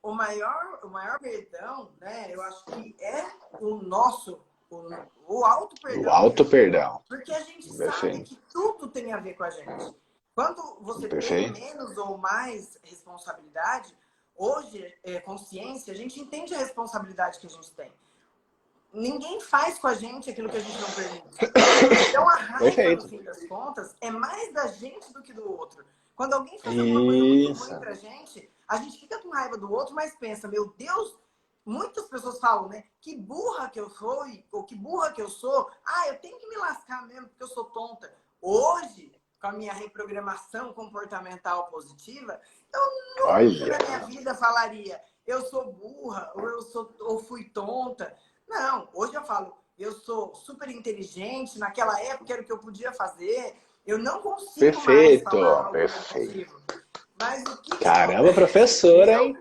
o maior perdão, né, eu acho que é o nosso, o, o auto O perdão alto mesmo. perdão. Porque a gente sabe Perfeito. que tudo tem a ver com a gente. Quando você tem Perfeito. menos ou mais responsabilidade, hoje, consciência, a gente entende a responsabilidade que a gente tem. Ninguém faz com a gente aquilo que a gente não permite. Então, a raiva, no Perfeito. fim das contas, é mais da gente do que do outro. Quando alguém faz alguma coisa muito ruim Isso. pra gente, a gente fica com raiva do outro, mas pensa, meu Deus, muitas pessoas falam, né? Que burra que eu sou, ou que burra que eu sou. Ah, eu tenho que me lascar mesmo, porque eu sou tonta. Hoje, com a minha reprogramação comportamental positiva, eu nunca na minha Olha. vida falaria, eu sou burra, ou fui tonta. Não, hoje eu falo, eu sou super inteligente, naquela época era o que eu podia fazer, eu não consigo mais falar Perfeito. algo Perfeito. negativo. Mas o que que Caramba, acontece? professora, Eu, hein?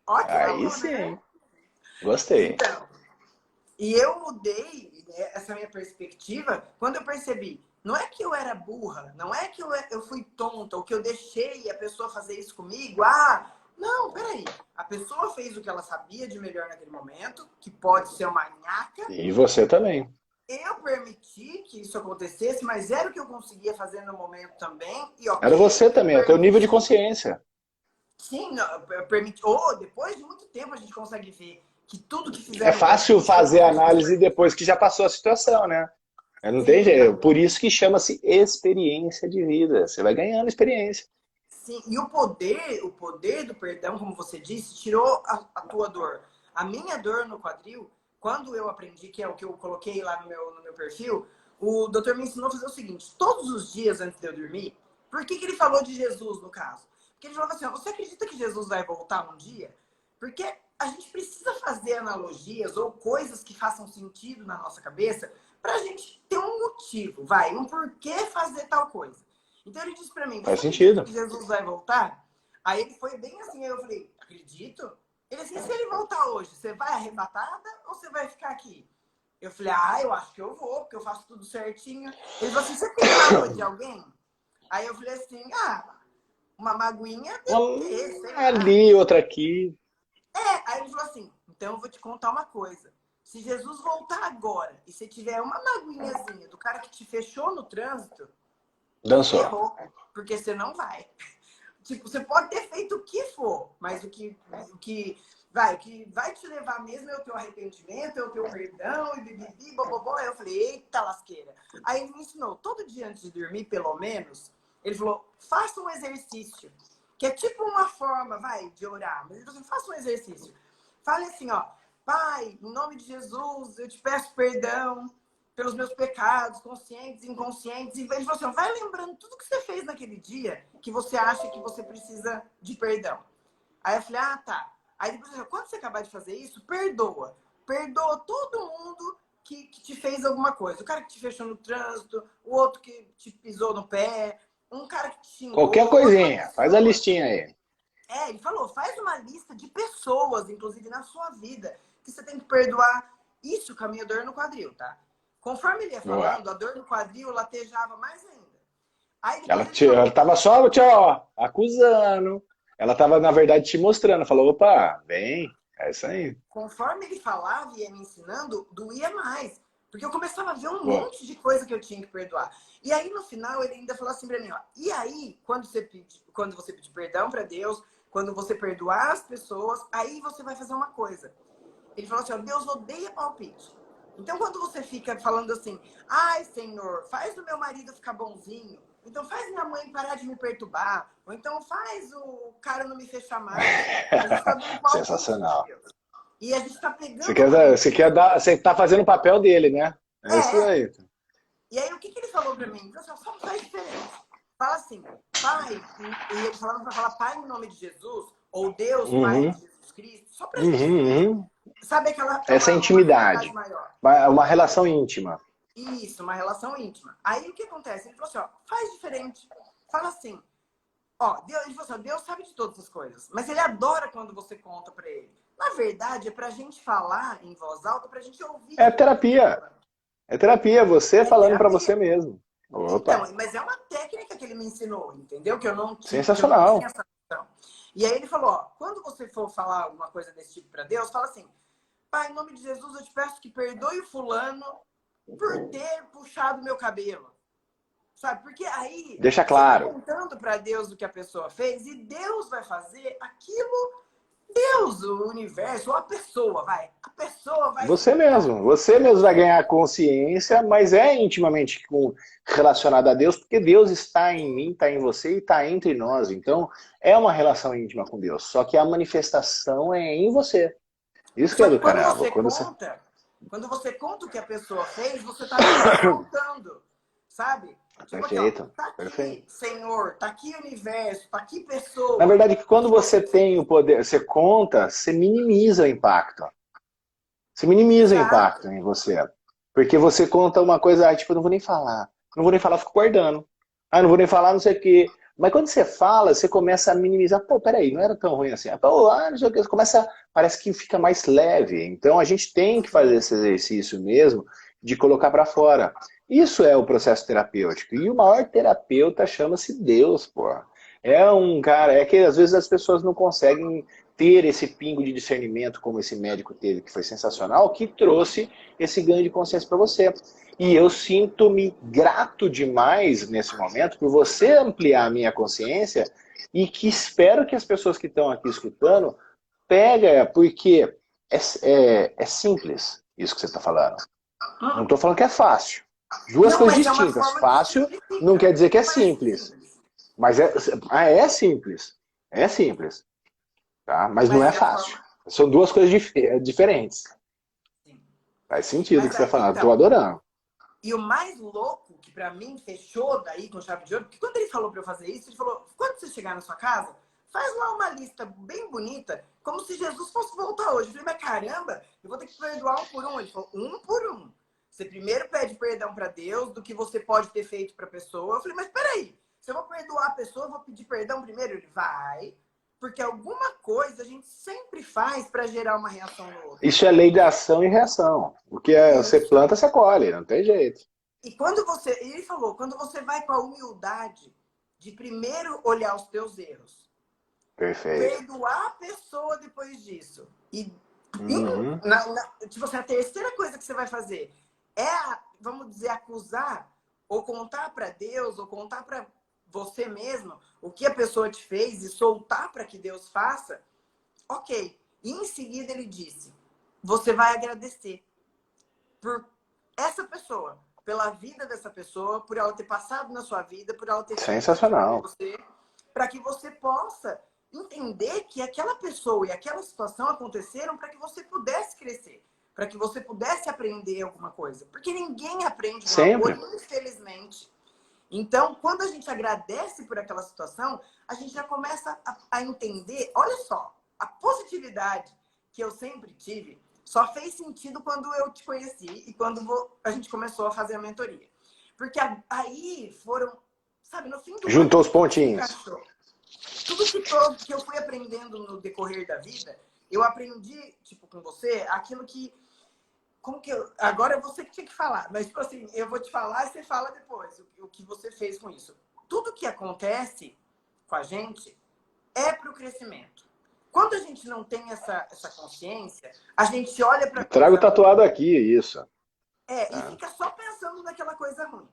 ó que Aí aluna, né? sim. Gostei. Então, e eu mudei, né, essa minha perspectiva quando eu percebi, não é que eu era burra, não é que eu fui tonta, ou que eu deixei a pessoa fazer isso comigo. Ah, não, peraí. A pessoa fez o que ela sabia de melhor naquele momento, que pode ser uma nhaca. E você também. Eu permiti que isso acontecesse, mas era o que eu conseguia fazer no momento também. E Era ok, você também, é o teu nível de permiti. consciência. Sim, não, permiti. Ou depois de muito tempo a gente consegue ver que tudo que É fizeram com a fácil gente foi fazer porque a a gente análise permitiu. depois que já passou a situação, né? Não tem Sim, jeito. Por isso que chama-se experiência de vida. Você vai ganhando experiência. sim. E o poder do perdão, como você disse, tirou a tua dor. A minha dor no quadril, quando eu aprendi, que é o que eu coloquei lá no meu perfil, o doutor me ensinou a fazer o seguinte: todos os dias antes de eu dormir, por que ele falou de Jesus no caso? Porque ele falou assim: ó, você acredita que Jesus vai voltar um dia? Porque a gente precisa fazer analogias ou coisas que façam sentido na nossa cabeça para a gente ter um motivo, um porquê fazer tal coisa. Então ele disse para mim: você Faz acredita sentido. que Jesus vai voltar? Aí ele foi bem assim, aí eu falei: acredito. Ele disse: e se ele voltar hoje, você vai arrebatada ou você vai ficar aqui? Eu falei: eu acho que eu vou, porque eu faço tudo certinho. Ele falou assim: você tem mágoa de alguém? Aí eu falei assim: uma magoinha devo ter, sei lá. Ali, outra aqui. Aí ele falou assim: então eu vou te contar uma coisa. Se Jesus voltar agora e você tiver uma magoinhazinha do cara que te fechou no trânsito, Dançou. ferrou, porque você não vai. Tipo, você pode ter feito o que for, mas o que vai te levar mesmo é o teu arrependimento, é o teu perdão, e bibibi, bobobó. Aí eu falei: eita lasqueira. Aí ele me ensinou, todo dia antes de dormir, pelo menos, ele falou: faça um exercício, que é tipo uma forma, de orar. Mas ele falou assim: faça um exercício. Fale assim, ó: Pai, em nome de Jesus, eu te peço perdão pelos meus pecados, conscientes e inconscientes. E ele falou assim: vai lembrando tudo que você fez naquele dia que você acha que você precisa de perdão. Aí eu falei: tá. Aí depois, quando você acabar de fazer isso, perdoa. Perdoa todo mundo que te fez alguma coisa. O cara que te fechou no trânsito, o outro que te pisou no pé, um cara que te Qualquer xingou, outra coisinha. Faz a pessoa. listinha aí. Ele falou: faz uma lista de pessoas, inclusive na sua vida, que você tem que perdoar. Isso com a minha dor no quadril, tá? Conforme ele ia Boa. falando, a dor no quadril latejava mais ainda. Aí depois Ela, ele ela falou: tava só, ó, acusando. Ela tava, na verdade, te mostrando. Falou, opa, vem. É isso aí. conforme ele falava e ia me ensinando, doía mais. Porque eu começava a ver um Boa. monte de coisa que eu tinha que perdoar. E aí, no final, ele ainda falou assim pra mim: ó, e aí, quando você pedir perdão pra Deus, quando você perdoar as pessoas, aí você vai fazer uma coisa. Ele falou assim: ó, Deus odeia palpite. Então, quando você fica falando assim: ai, Senhor, faz o meu marido ficar bonzinho, então faz minha mãe parar de me perturbar, ou então faz o cara não me fechar mais, a gente está dando palpite para Sensacional. Deus. E a gente está Você pegando quer, uma você quer mentira. dar, você tá fazendo o papel dele, né? É isso É. aí. E aí, o que ele falou para mim? Ele falou assim: só faz diferente. Fala assim: pai, e ele falava para falar pai em nome de Jesus, ou Deus, pai Uhum, de Jesus Cristo, só para a gente uhum, ver. uhum. Sabe aquela, é Essa uma realidade intimidade. maior. Uma relação íntima. Isso, uma relação íntima. Aí o que acontece? Ele falou assim: ó, faz diferente. Fala assim: ó, ele falou assim: ó, Deus sabe de todas as coisas, mas ele adora quando você conta pra ele. Na verdade, é pra gente falar em voz alta, pra gente ouvir É aquilo que ele tá terapia. falando. É terapia, você É falando para terapia. você mesmo. Opa, Então, mas é uma técnica que ele me ensinou, entendeu? Que eu não tinha sensacional. essa noção. E aí ele falou, ó, quando você for falar alguma coisa desse tipo para Deus, fala assim, Pai, em nome de Jesus, eu te peço que perdoe o fulano por ter puxado meu cabelo. Sabe? Porque aí Deixa você está claro. contando para Deus o que a pessoa fez e Deus vai fazer aquilo. Deus, o universo, ou a pessoa, vai. A pessoa vai escutar. Você mesmo vai ganhar consciência, mas é intimamente relacionado a Deus, porque Deus está em mim, está em você e está entre nós. Então, é uma relação íntima com Deus. Só que a manifestação é em você. Isso que Só é que do caramba. quando você conta o que a pessoa fez, você está meio que exaltando, sabe? Tipo aqui, ó, Perfeito, tá perfeito. aqui, Senhor, tá aqui universo, tá aqui Na pessoa, verdade, que o quando que você você tem o fez. poder, você conta, você minimiza o impacto. Você minimiza o Exato. impacto em você. Porque você conta uma coisa, tipo, eu não vou nem falar. Não vou nem falar, fico guardando. Ah, não vou nem falar, não sei o quê. Mas quando você fala, você começa a minimizar. Pô, peraí, não era tão ruim assim. Pô, não sei o quê. Você começa, parece que fica mais leve. Então a gente tem que fazer Sim. esse exercício mesmo de colocar para fora. Isso é o processo terapêutico. E o maior terapeuta chama-se Deus, pô. É um cara, é que às vezes as pessoas não conseguem ter esse pingo de discernimento como esse médico teve, que foi sensacional, que trouxe esse ganho de consciência para você. E eu sinto-me grato demais nesse momento por você ampliar a minha consciência e que espero que as pessoas que estão aqui escutando pega, porque é simples isso que você está falando. Não estou falando que é fácil. Duas Não, coisas mas é uma distintas. forma que Fácil não simplifica. quer dizer que é Parece simples. simples, Mas é simples. É simples. Tá? Mas não mas é é a fácil. forma. São duas coisas diferentes. Sim. Faz sentido o Mas que você está aí, falando. Estou então, adorando. e o mais louco, que pra mim fechou daí com chave de ouro, porque quando ele falou pra eu fazer isso, ele falou: quando você chegar na sua casa, faz lá uma lista bem bonita, como se Jesus fosse voltar hoje. Eu falei: mas caramba, eu vou ter que perdoar um por um. Ele falou: um por um. Você primeiro pede perdão pra Deus do que você pode ter feito pra pessoa. Eu falei: mas peraí, se eu vou perdoar a pessoa, eu vou pedir perdão primeiro? Ele vai. Porque alguma coisa a gente sempre faz pra gerar uma reação no outro. Isso é lei de ação e reação. O que você Isso. planta, você colhe. Não tem jeito. E quando você, ele falou, quando você vai com a humildade de primeiro olhar os teus erros, Perfeito. perdoar a pessoa depois disso e Uhum. tipo assim, a terceira coisa que você vai fazer é, vamos dizer, acusar ou contar para Deus ou contar para você mesmo o que a pessoa te fez e soltar para que Deus faça. Ok. E em seguida ele disse: você vai agradecer por essa pessoa, pela vida dessa pessoa, por ela ter passado na sua vida, por ela ter feito aquilo por Sensacional. você, para que você possa entender que aquela pessoa e aquela situação aconteceram para que você pudesse crescer, para que você pudesse aprender alguma coisa. Porque ninguém aprende no amor, Sempre. infelizmente. Então, quando a gente agradece por aquela situação, a gente já começa a entender, olha só, a positividade que eu sempre tive só fez sentido quando eu te conheci e quando a gente começou a fazer a mentoria. Porque aí foram, sabe, no fim do ano, Juntou os tudo se pontinhos. encaixou. Tudo que eu fui aprendendo no decorrer da vida, eu aprendi, tipo, com você, aquilo que como que eu. Agora é você que tinha que falar, mas, tipo assim, eu vou te falar e você fala depois o que você fez com isso. Tudo que acontece com a gente é para o crescimento. Quando a gente não tem essa consciência, a gente olha para Trago coisa ruim tatuado aqui, isso. e Tá? fica só pensando naquela coisa ruim.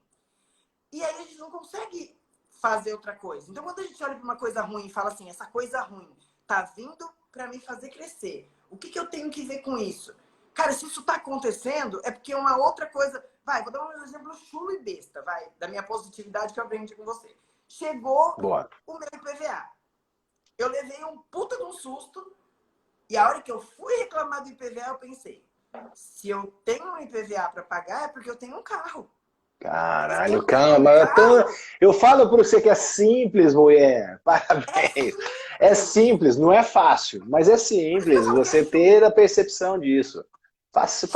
E aí a gente não consegue fazer outra coisa. Então, quando a gente olha para uma coisa ruim e fala assim, essa coisa ruim tá vindo para me fazer crescer. O que eu tenho que ver com isso? Cara, se isso tá acontecendo, é porque uma outra coisa... Vai, vou dar um exemplo chulo e besta, vai, da minha positividade que eu aprendi com você. Chegou Boa. o meu IPVA. Eu levei um puta de um susto e a hora que eu fui reclamar do IPVA, eu pensei, se eu tenho um IPVA para pagar, é porque eu tenho um carro. E se Caralho, eu tenho um calma. carro, Eu falo para você que é simples, mulher. é Parabéns. É simples. simples, não é fácil, mas é Por isso que eu simples falo que é você ter a chulo. percepção disso. Sim.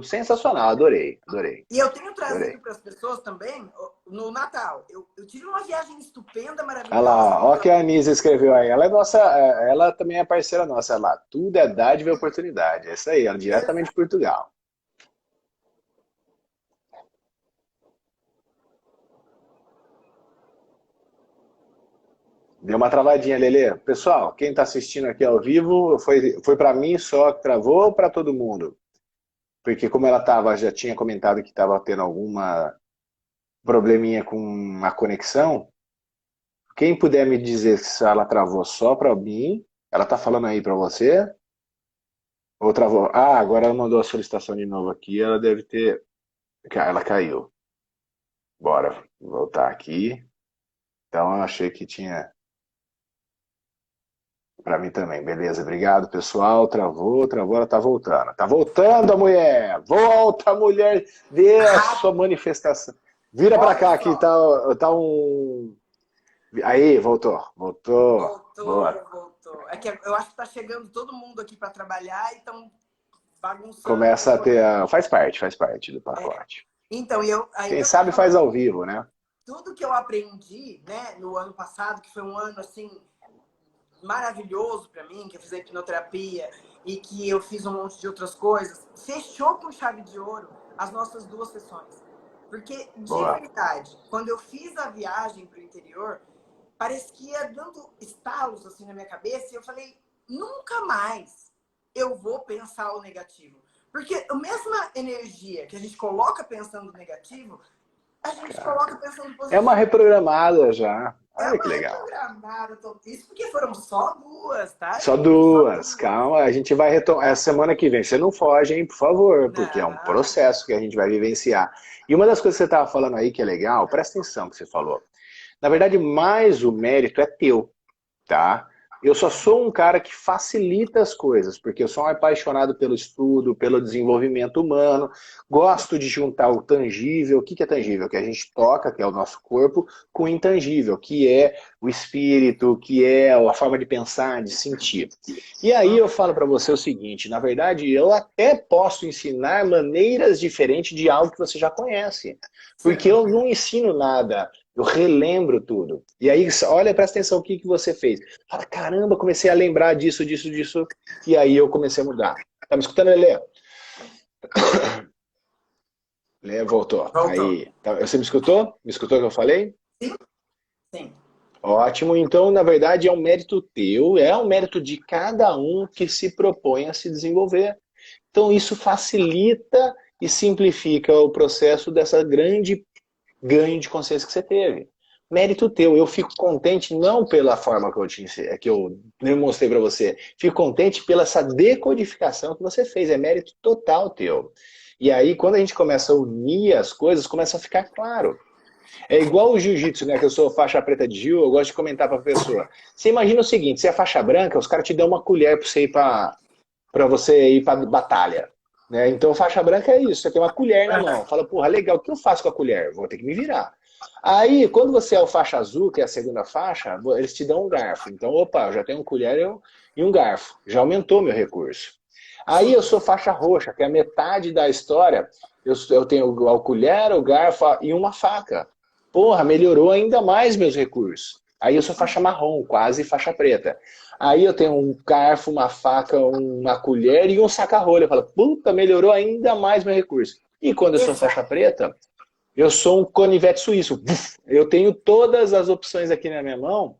Sensacional, adorei, adorei, E eu tenho trazido adorei. para as pessoas também no Natal. Eu tive uma viagem estupenda, Olha maravilhosa. lá, ó que a Anise escreveu aí. Ela é nossa, ela também é parceira nossa lá. Tudo é dádiva e oportunidade. É isso aí, ela é diretamente de Portugal. Deu uma travadinha, Lelê. Pessoal, quem está assistindo aqui ao vivo, foi para mim só que travou ou para todo mundo? Porque como ela já tinha comentado que estava tendo alguma probleminha com a conexão, quem puder me dizer se ela travou só para mim, ela tá falando aí para você? Ou travou? Ah, agora ela mandou a solicitação de novo aqui, ela deve ter... Ela caiu. Bora voltar aqui. Então eu achei que tinha... Para mim também, beleza, obrigado pessoal. Travou, ela tá voltando. Tá voltando a mulher! Volta, mulher! Dê a sua Rápido. manifestação. Vira para Olha cá, aqui só. tá um. Aí, voltou. Boa. Voltou. É que eu acho que tá chegando todo mundo aqui para trabalhar e estão bagunçando aqui Começa um a ter. pouquinho. Faz parte do É. pacote. Então, aí Quem eu tava sabe faz falando, ao vivo, né? tudo que eu aprendi, né, no ano passado, que foi um ano assim maravilhoso para mim, que eu fiz a hipnoterapia e que eu fiz um monte de outras coisas, fechou com chave de ouro as nossas 2 sessões. Porque, de Boa. verdade, quando eu fiz a viagem para o interior, parecia que ia dando estalos assim na minha cabeça e eu falei, nunca mais eu vou pensar o negativo. Porque a mesma energia que a gente coloca pensando negativo, a gente coloca pensando É uma positivo. reprogramada já. É Olha que uma legal. reprogramada. Isso porque foram só 2, tá, Só gente? Só 2, 2. calma, a gente vai retomar. Essa semana que vem, você não foge, hein, por favor, porque é um Não. processo que a gente vai vivenciar. E uma das coisas que você estava falando aí que é legal, presta atenção no que você falou. Na verdade, mais o mérito é teu, tá? Eu só sou um cara que facilita as coisas, porque eu sou um apaixonado pelo estudo, pelo desenvolvimento humano, gosto de juntar o tangível. O que é tangível? Que a gente toca, que é o nosso corpo, com o intangível, que é o espírito, que é a forma de pensar, de sentir. E aí eu falo para você o seguinte, na verdade, eu até posso ensinar maneiras diferentes de algo que você já conhece, porque Sim. eu não ensino nada. Eu relembro tudo. E aí, olha, presta atenção o que você fez. Fala, caramba, comecei a lembrar disso. E aí eu comecei a mudar. Tá me escutando, Lelê? Lelê voltou. Voltou. Aí, você me escutou? Me escutou o que eu falei? Sim? Sim. Ótimo. Então, na verdade, é um mérito teu, é um mérito de cada um que se propõe a se desenvolver. Então, isso facilita e simplifica o processo dessa grande ganho de consciência que você teve. Mérito teu. Eu fico contente não pela forma que eu mostrei para você. Fico contente pela essa decodificação que você fez. É mérito total teu. E aí, quando a gente começa a unir as coisas, começa a ficar claro. É igual o jiu-jitsu, né? Que eu sou faixa preta de jiu, eu gosto de comentar para a pessoa. Você imagina o seguinte: você é faixa branca, os caras te dão uma colher para você ir para batalha. Né? Então, faixa branca é isso: você tem uma colher na mão. Fala, porra, legal, o que eu faço com a colher? Vou ter que me virar. Aí, quando você é o faixa azul, que é a segunda faixa, eles te dão um garfo. Então, opa, eu já tenho uma colher e um garfo. Já aumentou meu recurso. Aí Sim. eu sou faixa roxa, que é a metade da história. Eu tenho a colher, o garfo e uma faca. Porra, melhorou ainda mais meus recursos. Aí eu sou faixa marrom, quase faixa preta. Aí eu tenho um garfo, uma faca, uma colher e um saca-rolha. Eu falo, puta, melhorou ainda mais meu recurso. E quando eu sou faixa Exato. preta, eu sou um canivete suíço. Eu tenho todas as opções aqui na minha mão,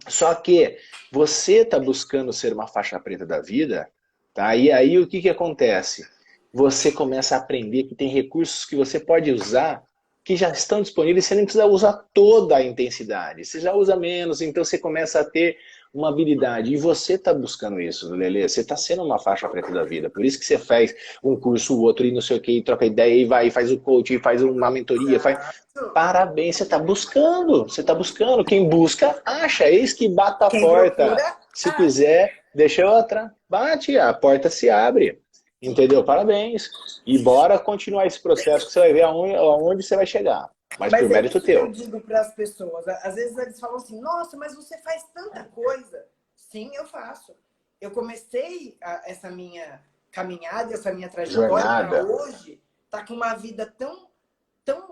só que você está buscando ser uma faixa preta da vida, tá? E aí o que acontece? Você começa a aprender que tem recursos que você pode usar que já estão disponíveis, você nem precisa usar toda a intensidade, você já usa menos, então você começa a ter uma habilidade. E você está buscando isso, Lelê. Você está sendo uma faixa preta da vida. Por isso que você faz um curso, o outro, e não sei o que, e troca ideia, e vai, e faz o coach, e faz uma mentoria, faz. Exato. Parabéns, você está buscando. Você está buscando. Quem busca, acha. Eis que bata a Quem porta. procura, Se acha. quiser, deixa outra. Bate, a porta se abre. Sim. Entendeu? Parabéns. E bora continuar esse processo que você vai ver aonde você vai chegar. Mas por Mas é mérito isso que eu teu. digo para as pessoas. Às vezes eles falam assim, nossa, mas você faz tanta coisa. Sim, eu faço. Eu comecei essa minha caminhada, essa minha trajetória para Jornada. hoje, tá com uma vida tão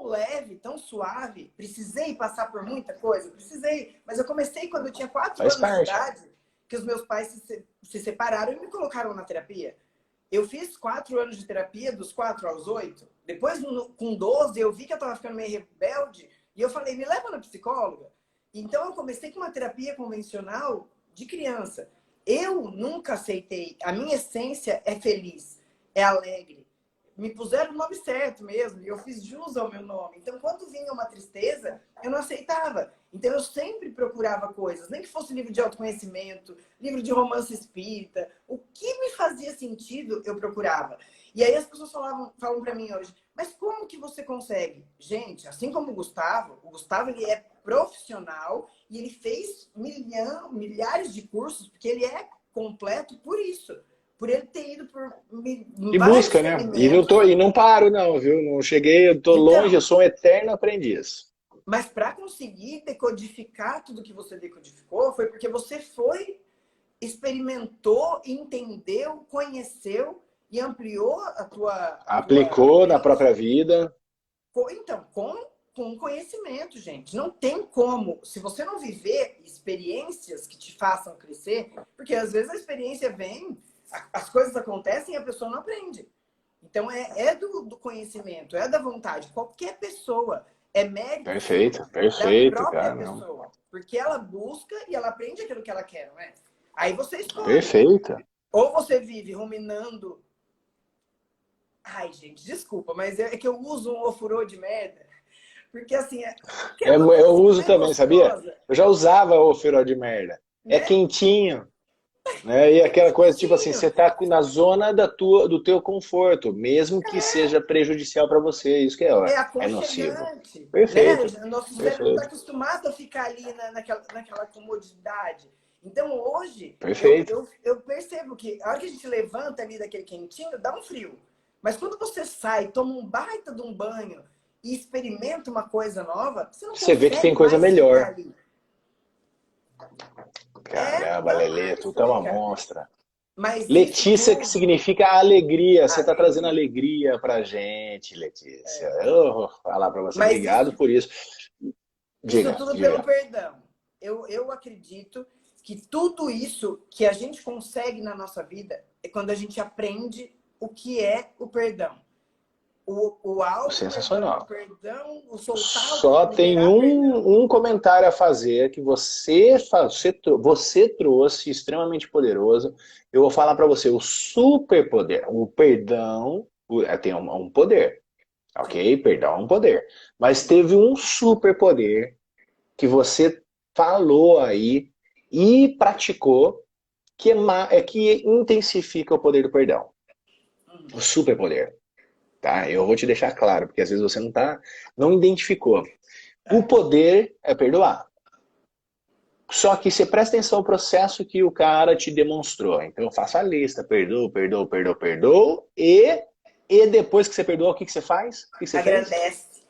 leve, tão suave. Precisei passar por muita coisa? Precisei. Mas eu comecei quando eu tinha 4 Faz anos de parte. idade, que os meus pais se separaram e me colocaram na terapia. Eu fiz 4 anos de terapia, dos 4 aos 8. Depois, com 12, eu vi que eu estava ficando meio rebelde. E eu falei, me leva na psicóloga. Então, eu comecei com uma terapia convencional de criança. Eu nunca aceitei. A minha essência é feliz, é alegre. Me puseram o nome certo mesmo, e eu fiz jus ao meu nome. Então, quando vinha uma tristeza, eu não aceitava. Então, eu sempre procurava coisas, nem que fosse livro de autoconhecimento, livro de romance espírita. O que me fazia sentido, eu procurava. E aí as pessoas falam para mim hoje, mas como que você consegue? Gente, assim como o Gustavo ele é profissional e ele fez milhares de cursos, porque ele é completo por isso. Por ele ter ido por E vários busca, né? segmentos. E não paro, não, viu? Não cheguei, eu tô longe, eu Então, sou um eterno aprendiz. mas para conseguir decodificar tudo que você decodificou, foi porque você foi, experimentou, entendeu, conheceu e ampliou a tua Aplicou na mente. própria vida. Então, com conhecimento, gente. Não tem como, se você não viver experiências que te façam crescer, porque às vezes a experiência vem, as coisas acontecem e a pessoa não aprende. Então, é do conhecimento, é da vontade. Qualquer pessoa é mérito seu, Perfeito, da perfeito, própria cara. Não. pessoa. Porque ela busca e ela aprende aquilo que ela quer, não é? Aí você escolhe. Perfeito. Ou você vive ruminando. Ai, gente, desculpa, mas é que eu uso um ofurô de merda. Porque assim, que é uma Eu coisa uso mais também, sabia? gostosa, Eu já usava o Ferol de merda. É né? quentinho, né? E É aquela coisa, tipo assim, quentinho. você tá na zona do teu conforto, mesmo que seja prejudicial para você. Isso que É é nocivo. aconchegante, né? Perfeito, Nosso cérebro não está perfeito, acostumado a ficar ali naquela comodidade. Então, hoje, perfeito. eu percebo que a hora que a gente levanta ali daquele quentinho, dá um frio. Mas quando você sai, toma um baita de um banho e experimenta uma coisa nova, você não Você vê que tem consegue coisa mais ficar melhor. ali. Não Caramba, dá Lelê, mais, tu tá uma cara. monstra. Mas isso Letícia, que tudo, significa alegria. Você está trazendo alegria. alegria pra gente, Letícia. Eu vou falar para você, Mas obrigado por isso. isso Diga, tudo pelo diga. perdão. Eu acredito que tudo isso que a gente consegue na nossa vida é quando a gente aprende o que é o perdão. O auto-perdão, o Sensacional. perdão, o soltar, Só o tem liberar perdão. um comentário a fazer que você trouxe, extremamente poderoso. Eu vou falar para você, o superpoder, o perdão tem um poder, Sim. ok? Perdão é um poder. Mas teve um superpoder que você falou aí e praticou que intensifica o poder do perdão. Uhum. O superpoder. Tá? Eu vou te deixar claro, porque às vezes você não identificou. O É. poder é perdoar. Só que você presta atenção no processo que o cara te demonstrou. Então eu faço a lista, perdoa, perdoa, perdoa, perdoa, e depois que você perdoa, o que você faz? O que você fez? Agradece.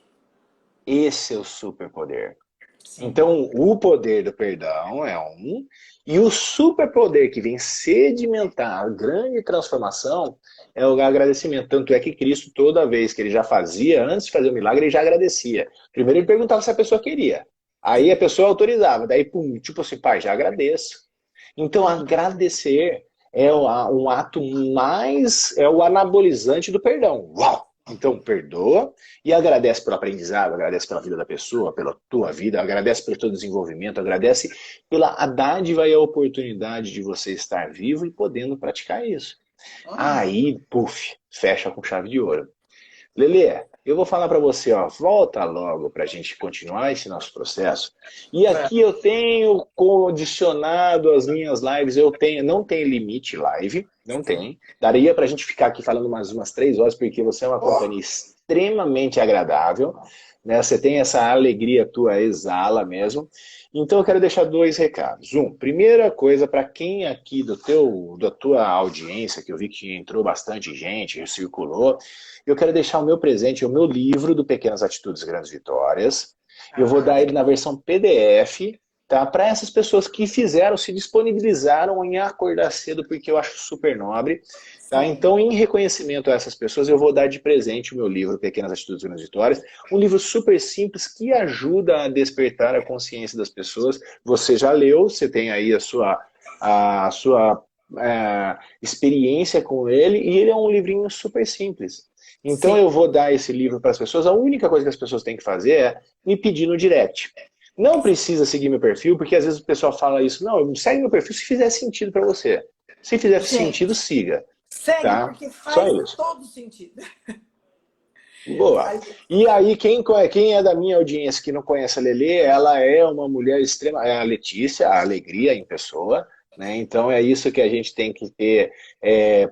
Esse é o superpoder. Sim. Então, o poder do perdão é um, e o superpoder que vem sedimentar a grande transformação é o agradecimento. Tanto é que Cristo, toda vez que ele já fazia, antes de fazer o milagre, ele já agradecia. Primeiro ele perguntava se a pessoa queria. Aí a Sim. pessoa autorizava. Daí, pum, tipo assim, pai, já agradeço. Então, Uhum. agradecer é um ato mais, é o anabolizante do perdão. Uau! Então, perdoa e agradece pelo aprendizado, agradece pela vida da pessoa, pela tua vida, agradece pelo teu desenvolvimento, agradece pela a dádiva e a oportunidade de você estar vivo e podendo praticar isso. Uhum. Aí, puf, fecha com chave de ouro. Lelê, eu vou falar para você, ó, volta logo para a gente continuar esse nosso processo. E aqui eu Vamos. tenho condicionado as minhas lives, eu tenho, não tem limite live, não Sim. tem. Daria para a gente ficar aqui falando umas 3 horas, porque você é uma Oh, companhia extremamente agradável, né? Você tem essa alegria tua, exala mesmo. Então eu quero deixar 2 recados. Primeira coisa, para quem aqui da tua audiência, que eu vi que entrou bastante gente, circulou, eu quero deixar o meu presente, o meu livro do Pequenas Atitudes Grandes Vitórias. Eu vou dar ele na legal. versão PDF, tá? Para essas pessoas que fizeram, se disponibilizaram em acordar cedo, porque eu acho super nobre. Tá? Sim. Então, em reconhecimento a essas pessoas, eu vou dar de presente o meu livro Pequenas Atitudes Grandes Vitórias. Um livro super simples que ajuda a despertar a consciência das pessoas. Você já leu, você tem aí a sua experiência com ele, e ele é um livrinho super simples. Então Sim. eu vou dar esse livro para as pessoas. A única coisa que as pessoas têm que fazer é me pedir no direct. Não precisa seguir meu perfil, porque às vezes o pessoal fala isso. Não, segue meu perfil se fizer sentido para você. Se fizer sentido, Gente, siga, segue tá? porque Só faz isso. todo sentido. Boa. E aí, quem é da minha audiência que não conhece a Lelê, ela é uma mulher extrema, é a Letícia, a alegria em pessoa, né? Então é isso que a gente tem que ter,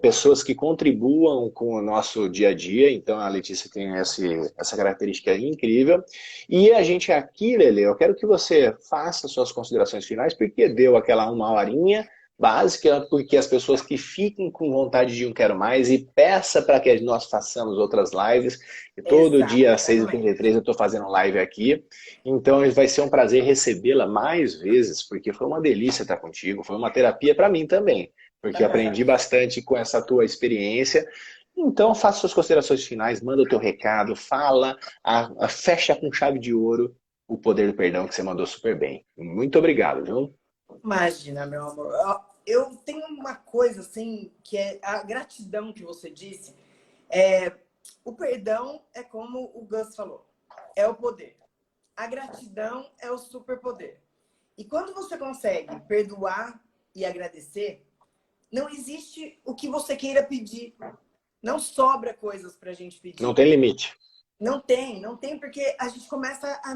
pessoas que contribuam com o nosso dia a dia. Então a Letícia tem essa característica incrível. E a gente aqui, Lelê, eu quero que você faça suas considerações finais, porque deu aquela uma horinha básica, porque as pessoas que fiquem com vontade de um quero mais e peça para que nós façamos outras lives. E todo dia às Exatamente. 6h33 eu estou fazendo live aqui. Então vai ser um prazer recebê-la mais vezes, porque foi uma delícia estar contigo, foi uma terapia para mim também, porque eu aprendi bastante com essa tua experiência. Então faça suas considerações finais, manda o teu recado, fala, fecha com chave de ouro o poder do perdão que você mandou super bem. Muito obrigado, viu? Imagina, meu amor. Eu tenho uma coisa assim, que é a gratidão que você disse. O perdão é como o Gus falou, é o poder. A gratidão é o superpoder. E quando você consegue perdoar e agradecer, não existe o que você queira pedir. Não sobra coisas para a gente Não pedir. tem limite. Não tem, porque a gente começa a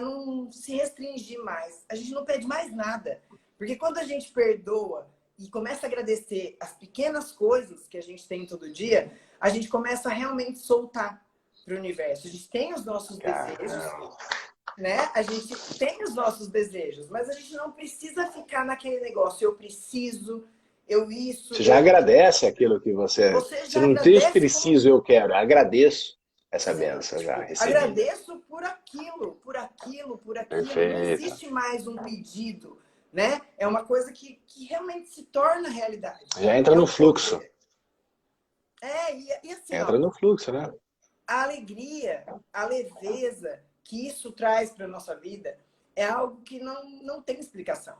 não se restringir mais. A gente não pede mais nada. Porque quando a gente perdoa e começa a agradecer as pequenas coisas que a gente tem todo dia, a gente começa a realmente soltar para o universo. A gente tem os nossos desejos, Caramba. né? A gente tem os nossos desejos, mas a gente não precisa ficar naquele negócio. Eu preciso, eu isso, Você já eu... agradece aquilo que você... Você Você já não diz agradece como... preciso, eu quero. Agradeço essa Sim, benção já tipo, recebida. agradeço por aquilo, por aquilo, por aquilo. Não Perfeito. existe mais um pedido, né? É uma coisa que realmente se torna realidade. Já entra É no o fluxo. poder. E assim, Entra ó, no fluxo, né? a alegria, a leveza que isso traz para a nossa vida é algo que não tem explicação.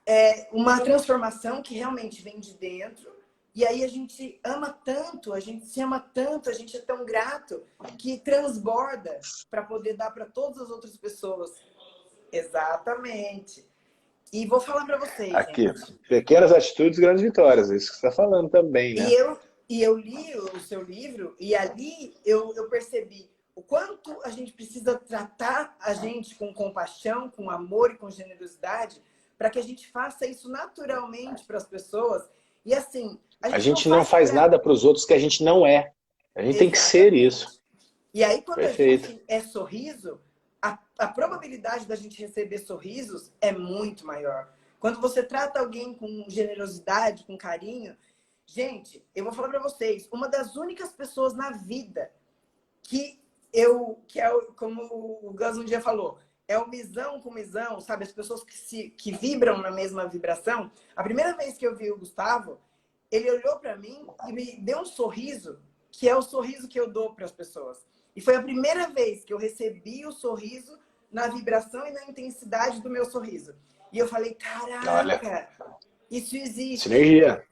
É uma transformação que realmente vem de dentro. E aí a gente ama tanto, a gente se ama tanto, a gente é tão grato que transborda para poder dar para todas as outras pessoas. Exatamente. E vou falar para vocês, Aqui, gente. pequenas atitudes, grandes vitórias. É isso que você está falando também, E né? eu li o seu livro e ali eu percebi o quanto a gente precisa tratar a gente com compaixão, com amor e com generosidade para que a gente faça isso naturalmente para as pessoas. E assim, a A gente não gente não faz faz para... nada para os outros que a gente não é. A gente tem que ser isso. Exatamente. E aí, quando a Perfeito. gente é sorriso, a probabilidade da gente receber sorrisos é muito maior. Quando você trata alguém com generosidade, com carinho, gente, eu vou falar para vocês, uma das únicas pessoas na vida que é como o Gus um dia falou, é o misão com misão, sabe? As pessoas que vibram na mesma vibração. A primeira vez que eu vi o Gustavo, ele olhou para mim e me deu um sorriso, que é o sorriso que eu dou para as pessoas. E foi a primeira vez que eu recebi o sorriso na vibração e na intensidade do meu sorriso. E eu falei, Olha, caraca, isso existe. sinergia.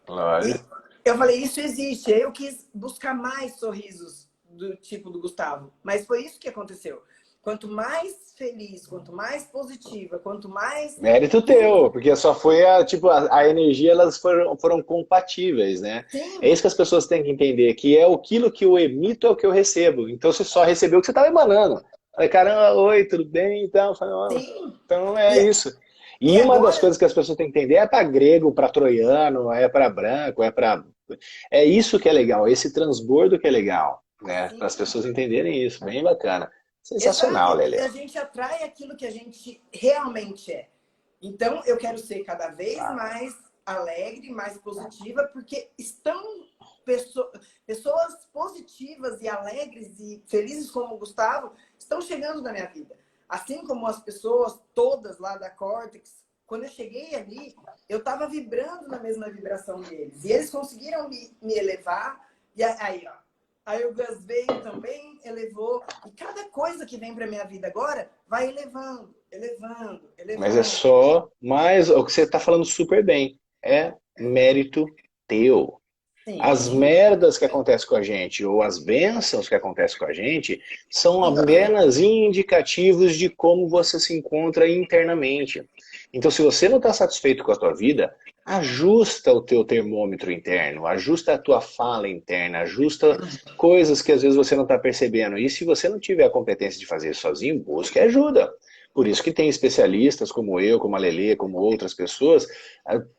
E Olha. eu falei, isso existe. Eu quis buscar mais sorrisos do tipo do Gustavo. Mas foi isso que aconteceu. Quanto mais feliz, quanto mais positiva, quanto mais Mérito tudo. teu, porque só foi a energia, elas foram compatíveis, né? É Sim, isso que as pessoas têm que entender, que é aquilo que eu emito é o que eu recebo. Então você só recebeu o que você estava emanando. Falei, caramba, oi, tudo bem? Então, falei, sim. então é E, isso. e E uma das agora, coisas que as pessoas têm que entender é para grego, para troiano, é para branco, é para. É isso que é legal, esse transbordo que é legal, né? Para as sim, pessoas entenderem isso. Bem bacana. Sensacional, exato. Lele. A gente atrai aquilo que a gente realmente é. Então, eu quero ser cada vez mais alegre, mais positiva, porque estão pessoas positivas e alegres e felizes como o Gustavo estão chegando na minha vida. Assim como as pessoas todas lá da Cortex, quando eu cheguei ali, eu estava vibrando na mesma vibração deles. E eles conseguiram me elevar. E aí, ó. Aí o Gus veio também, elevou. E cada coisa que vem para minha vida agora vai elevando, elevando, Mas é elevando. só mais o que você está falando super bem. É mérito teu. As Sim. merdas que acontecem com a gente ou as bênçãos que acontecem com a gente são apenas indicativos de como você se encontra internamente. Então, se você não está satisfeito com a tua vida, ajusta o teu termômetro interno, ajusta a tua fala interna, ajusta coisas que às vezes você não está percebendo. E se você não tiver a competência de fazer isso sozinho, busque ajuda. Por isso que tem especialistas como eu, como a Lelê, como outras pessoas,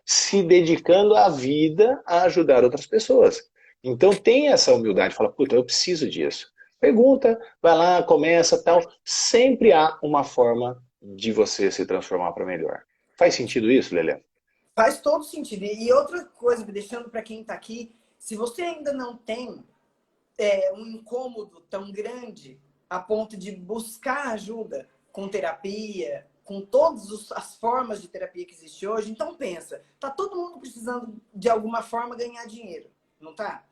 se dedicando à vida a ajudar outras pessoas. Então tem essa humildade, fala, puta, eu preciso disso. Pergunta, vai lá, começa, tal. Sempre há uma forma de você se transformar para melhor. Faz sentido isso, Lelê? Faz todo sentido. E outra coisa, deixando para quem está aqui, se você ainda não tem um incômodo tão grande a ponto de buscar ajuda com terapia, com todas as formas de terapia que existe hoje, então pensa, tá todo mundo precisando de alguma forma ganhar dinheiro, não tá?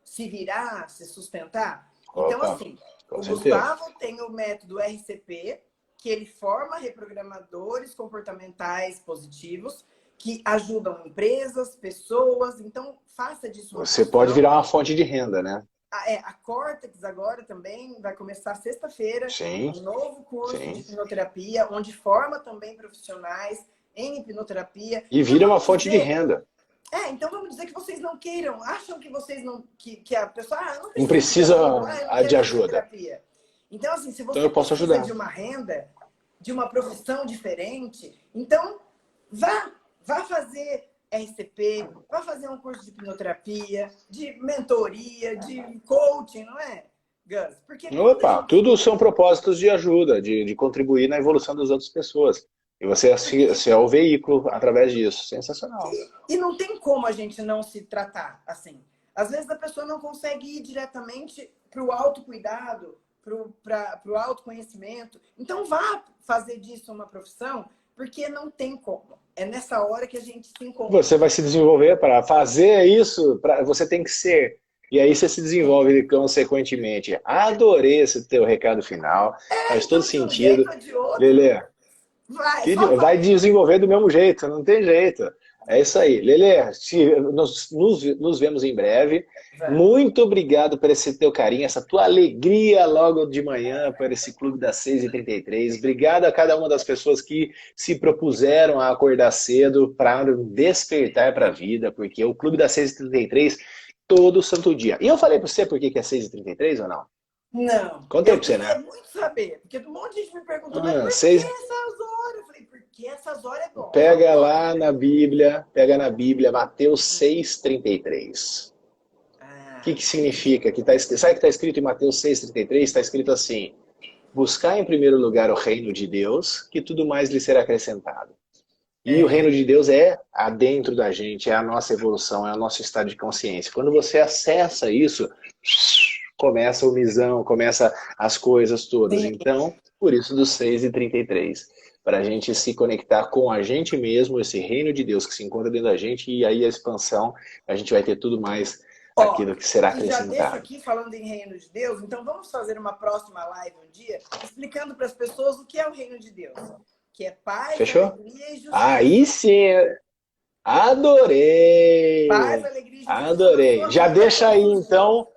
Se virar, se sustentar. Então, Opa, assim, com o certeza. Gustavo tem o método RCP, que ele forma reprogramadores comportamentais positivos que ajudam empresas, pessoas. Então, faça disso uma Você pode profissão. virar uma fonte de renda, né? A Cortex agora também vai começar sexta-feira Sim, um novo curso de sim. hipnoterapia, onde forma também profissionais em hipnoterapia. E Então vira uma vamos fonte de dizer, renda. então vamos dizer que vocês não queiram, acham que vocês não, que a pessoa, eu não Não preciso de precisa ajuda, eu não quero de fazer ajuda. terapia. Então assim, se Então você eu posso precisa ajudar. de uma renda, de uma profissão diferente, então vá fazer RCP, vá fazer um curso de hipnoterapia, de mentoria, de coaching, não é, Gus? Porque quando a Opa, gente... tudo são propósitos de ajuda, de contribuir na evolução das outras pessoas. E você é o veículo através disso. Sensacional. E não tem como a gente não se tratar assim. Às vezes a pessoa não consegue ir diretamente para o autocuidado, para o autoconhecimento. Então vá fazer disso uma profissão, porque não tem como. É nessa hora que a gente se encontra. Você vai se desenvolver para fazer isso, você tem que ser. E aí você se desenvolve consequentemente. Adorei esse teu recado final. Faz todo Então, de um jeito sentido. ou de outro, Lelê, só vai vai. desenvolver do mesmo jeito, não tem jeito. É isso aí. Lelê, nos vemos em breve. Vamos. Muito obrigado por esse teu carinho, essa tua alegria logo de manhã por esse Clube das 6h33. Obrigado a cada uma das pessoas que se propuseram a acordar cedo para despertar para a vida, porque o Clube das 6h33 todo santo dia. E eu falei para você por que é 6h33 ou não? Não, Contei eu para você, queria né? muito saber, porque um monte de gente me perguntou, mas por que Seis, essas horas? Eu falei, porque essas horas é bom. Pega lá na Bíblia, Mateus 6,33. O que Entendi. significa? Sabe o que está escrito em Mateus 6,33? Está escrito assim: buscar em primeiro lugar o reino de Deus, que tudo mais lhe será acrescentado. E o reino de Deus é adentro da gente, é a nossa evolução, é o nosso estado de consciência. Quando você acessa isso, começa o visão, começa as coisas todas. Sim. Então, por isso dos 6h33. Para a gente se conectar com a gente mesmo, esse reino de Deus que se encontra dentro da gente, e aí a expansão, a gente vai ter tudo mais Ó, aquilo que será e já deixo acrescentado. aqui falando em reino de Deus, então vamos fazer uma próxima live um dia, explicando para as pessoas o que é o reino de Deus. Que é paz, Fechou? alegria e Aí justiça. sim, Paz, adorei! alegria e justiça na Adorei. sua Já vida deixa aí todos os dias. então.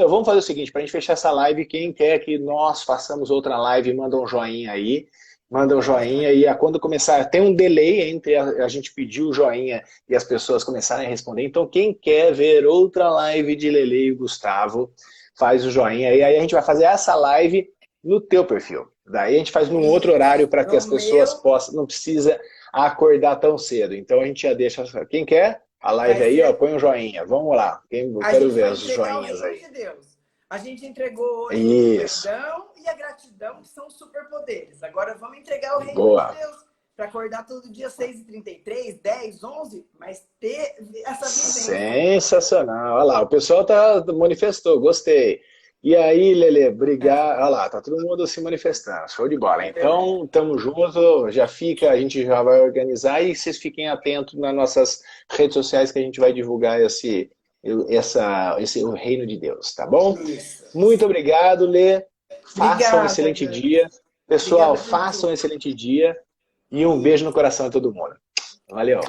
Vamos fazer o seguinte, para a gente fechar essa live, quem quer que nós façamos outra live, manda um joinha aí, manda um joinha e quando começar, tem um delay entre a gente pedir o joinha e as pessoas começarem a responder, então quem quer ver outra live de Lele e Gustavo, faz o joinha aí a gente vai fazer essa live no teu perfil. Daí a gente faz num outro horário Isso. para que No as pessoas meu possam, não precisa acordar tão cedo. Então a gente já deixa, quem quer? A live vai aí, ó, ser... põe um joinha. Vamos lá. Eu A quero gente ver vai os entregar o joinhas reino aí. de Deus. A gente entregou hoje o Isso. perdão e a gratidão, que são superpoderes. Agora vamos entregar o reino de Boa. Deus. Para acordar todo dia 6h33, 10, 11, mas ter essa vivência. Sensacional. Olha lá, o pessoal manifestou, gostei. E aí, Lele, obrigado. Olha lá, tá todo mundo se manifestando. Show de bola. É. Então, tamo junto. Já fica, a gente já vai organizar e vocês fiquem atentos nas nossas redes sociais que a gente vai divulgar esse o reino de Deus, tá bom? Isso. Muito obrigado, Lê. Faça um Obrigada, excelente Gus. dia. Pessoal, Obrigada por faça um tudo. excelente dia e um beijo no Isso. coração de todo mundo. Valeu.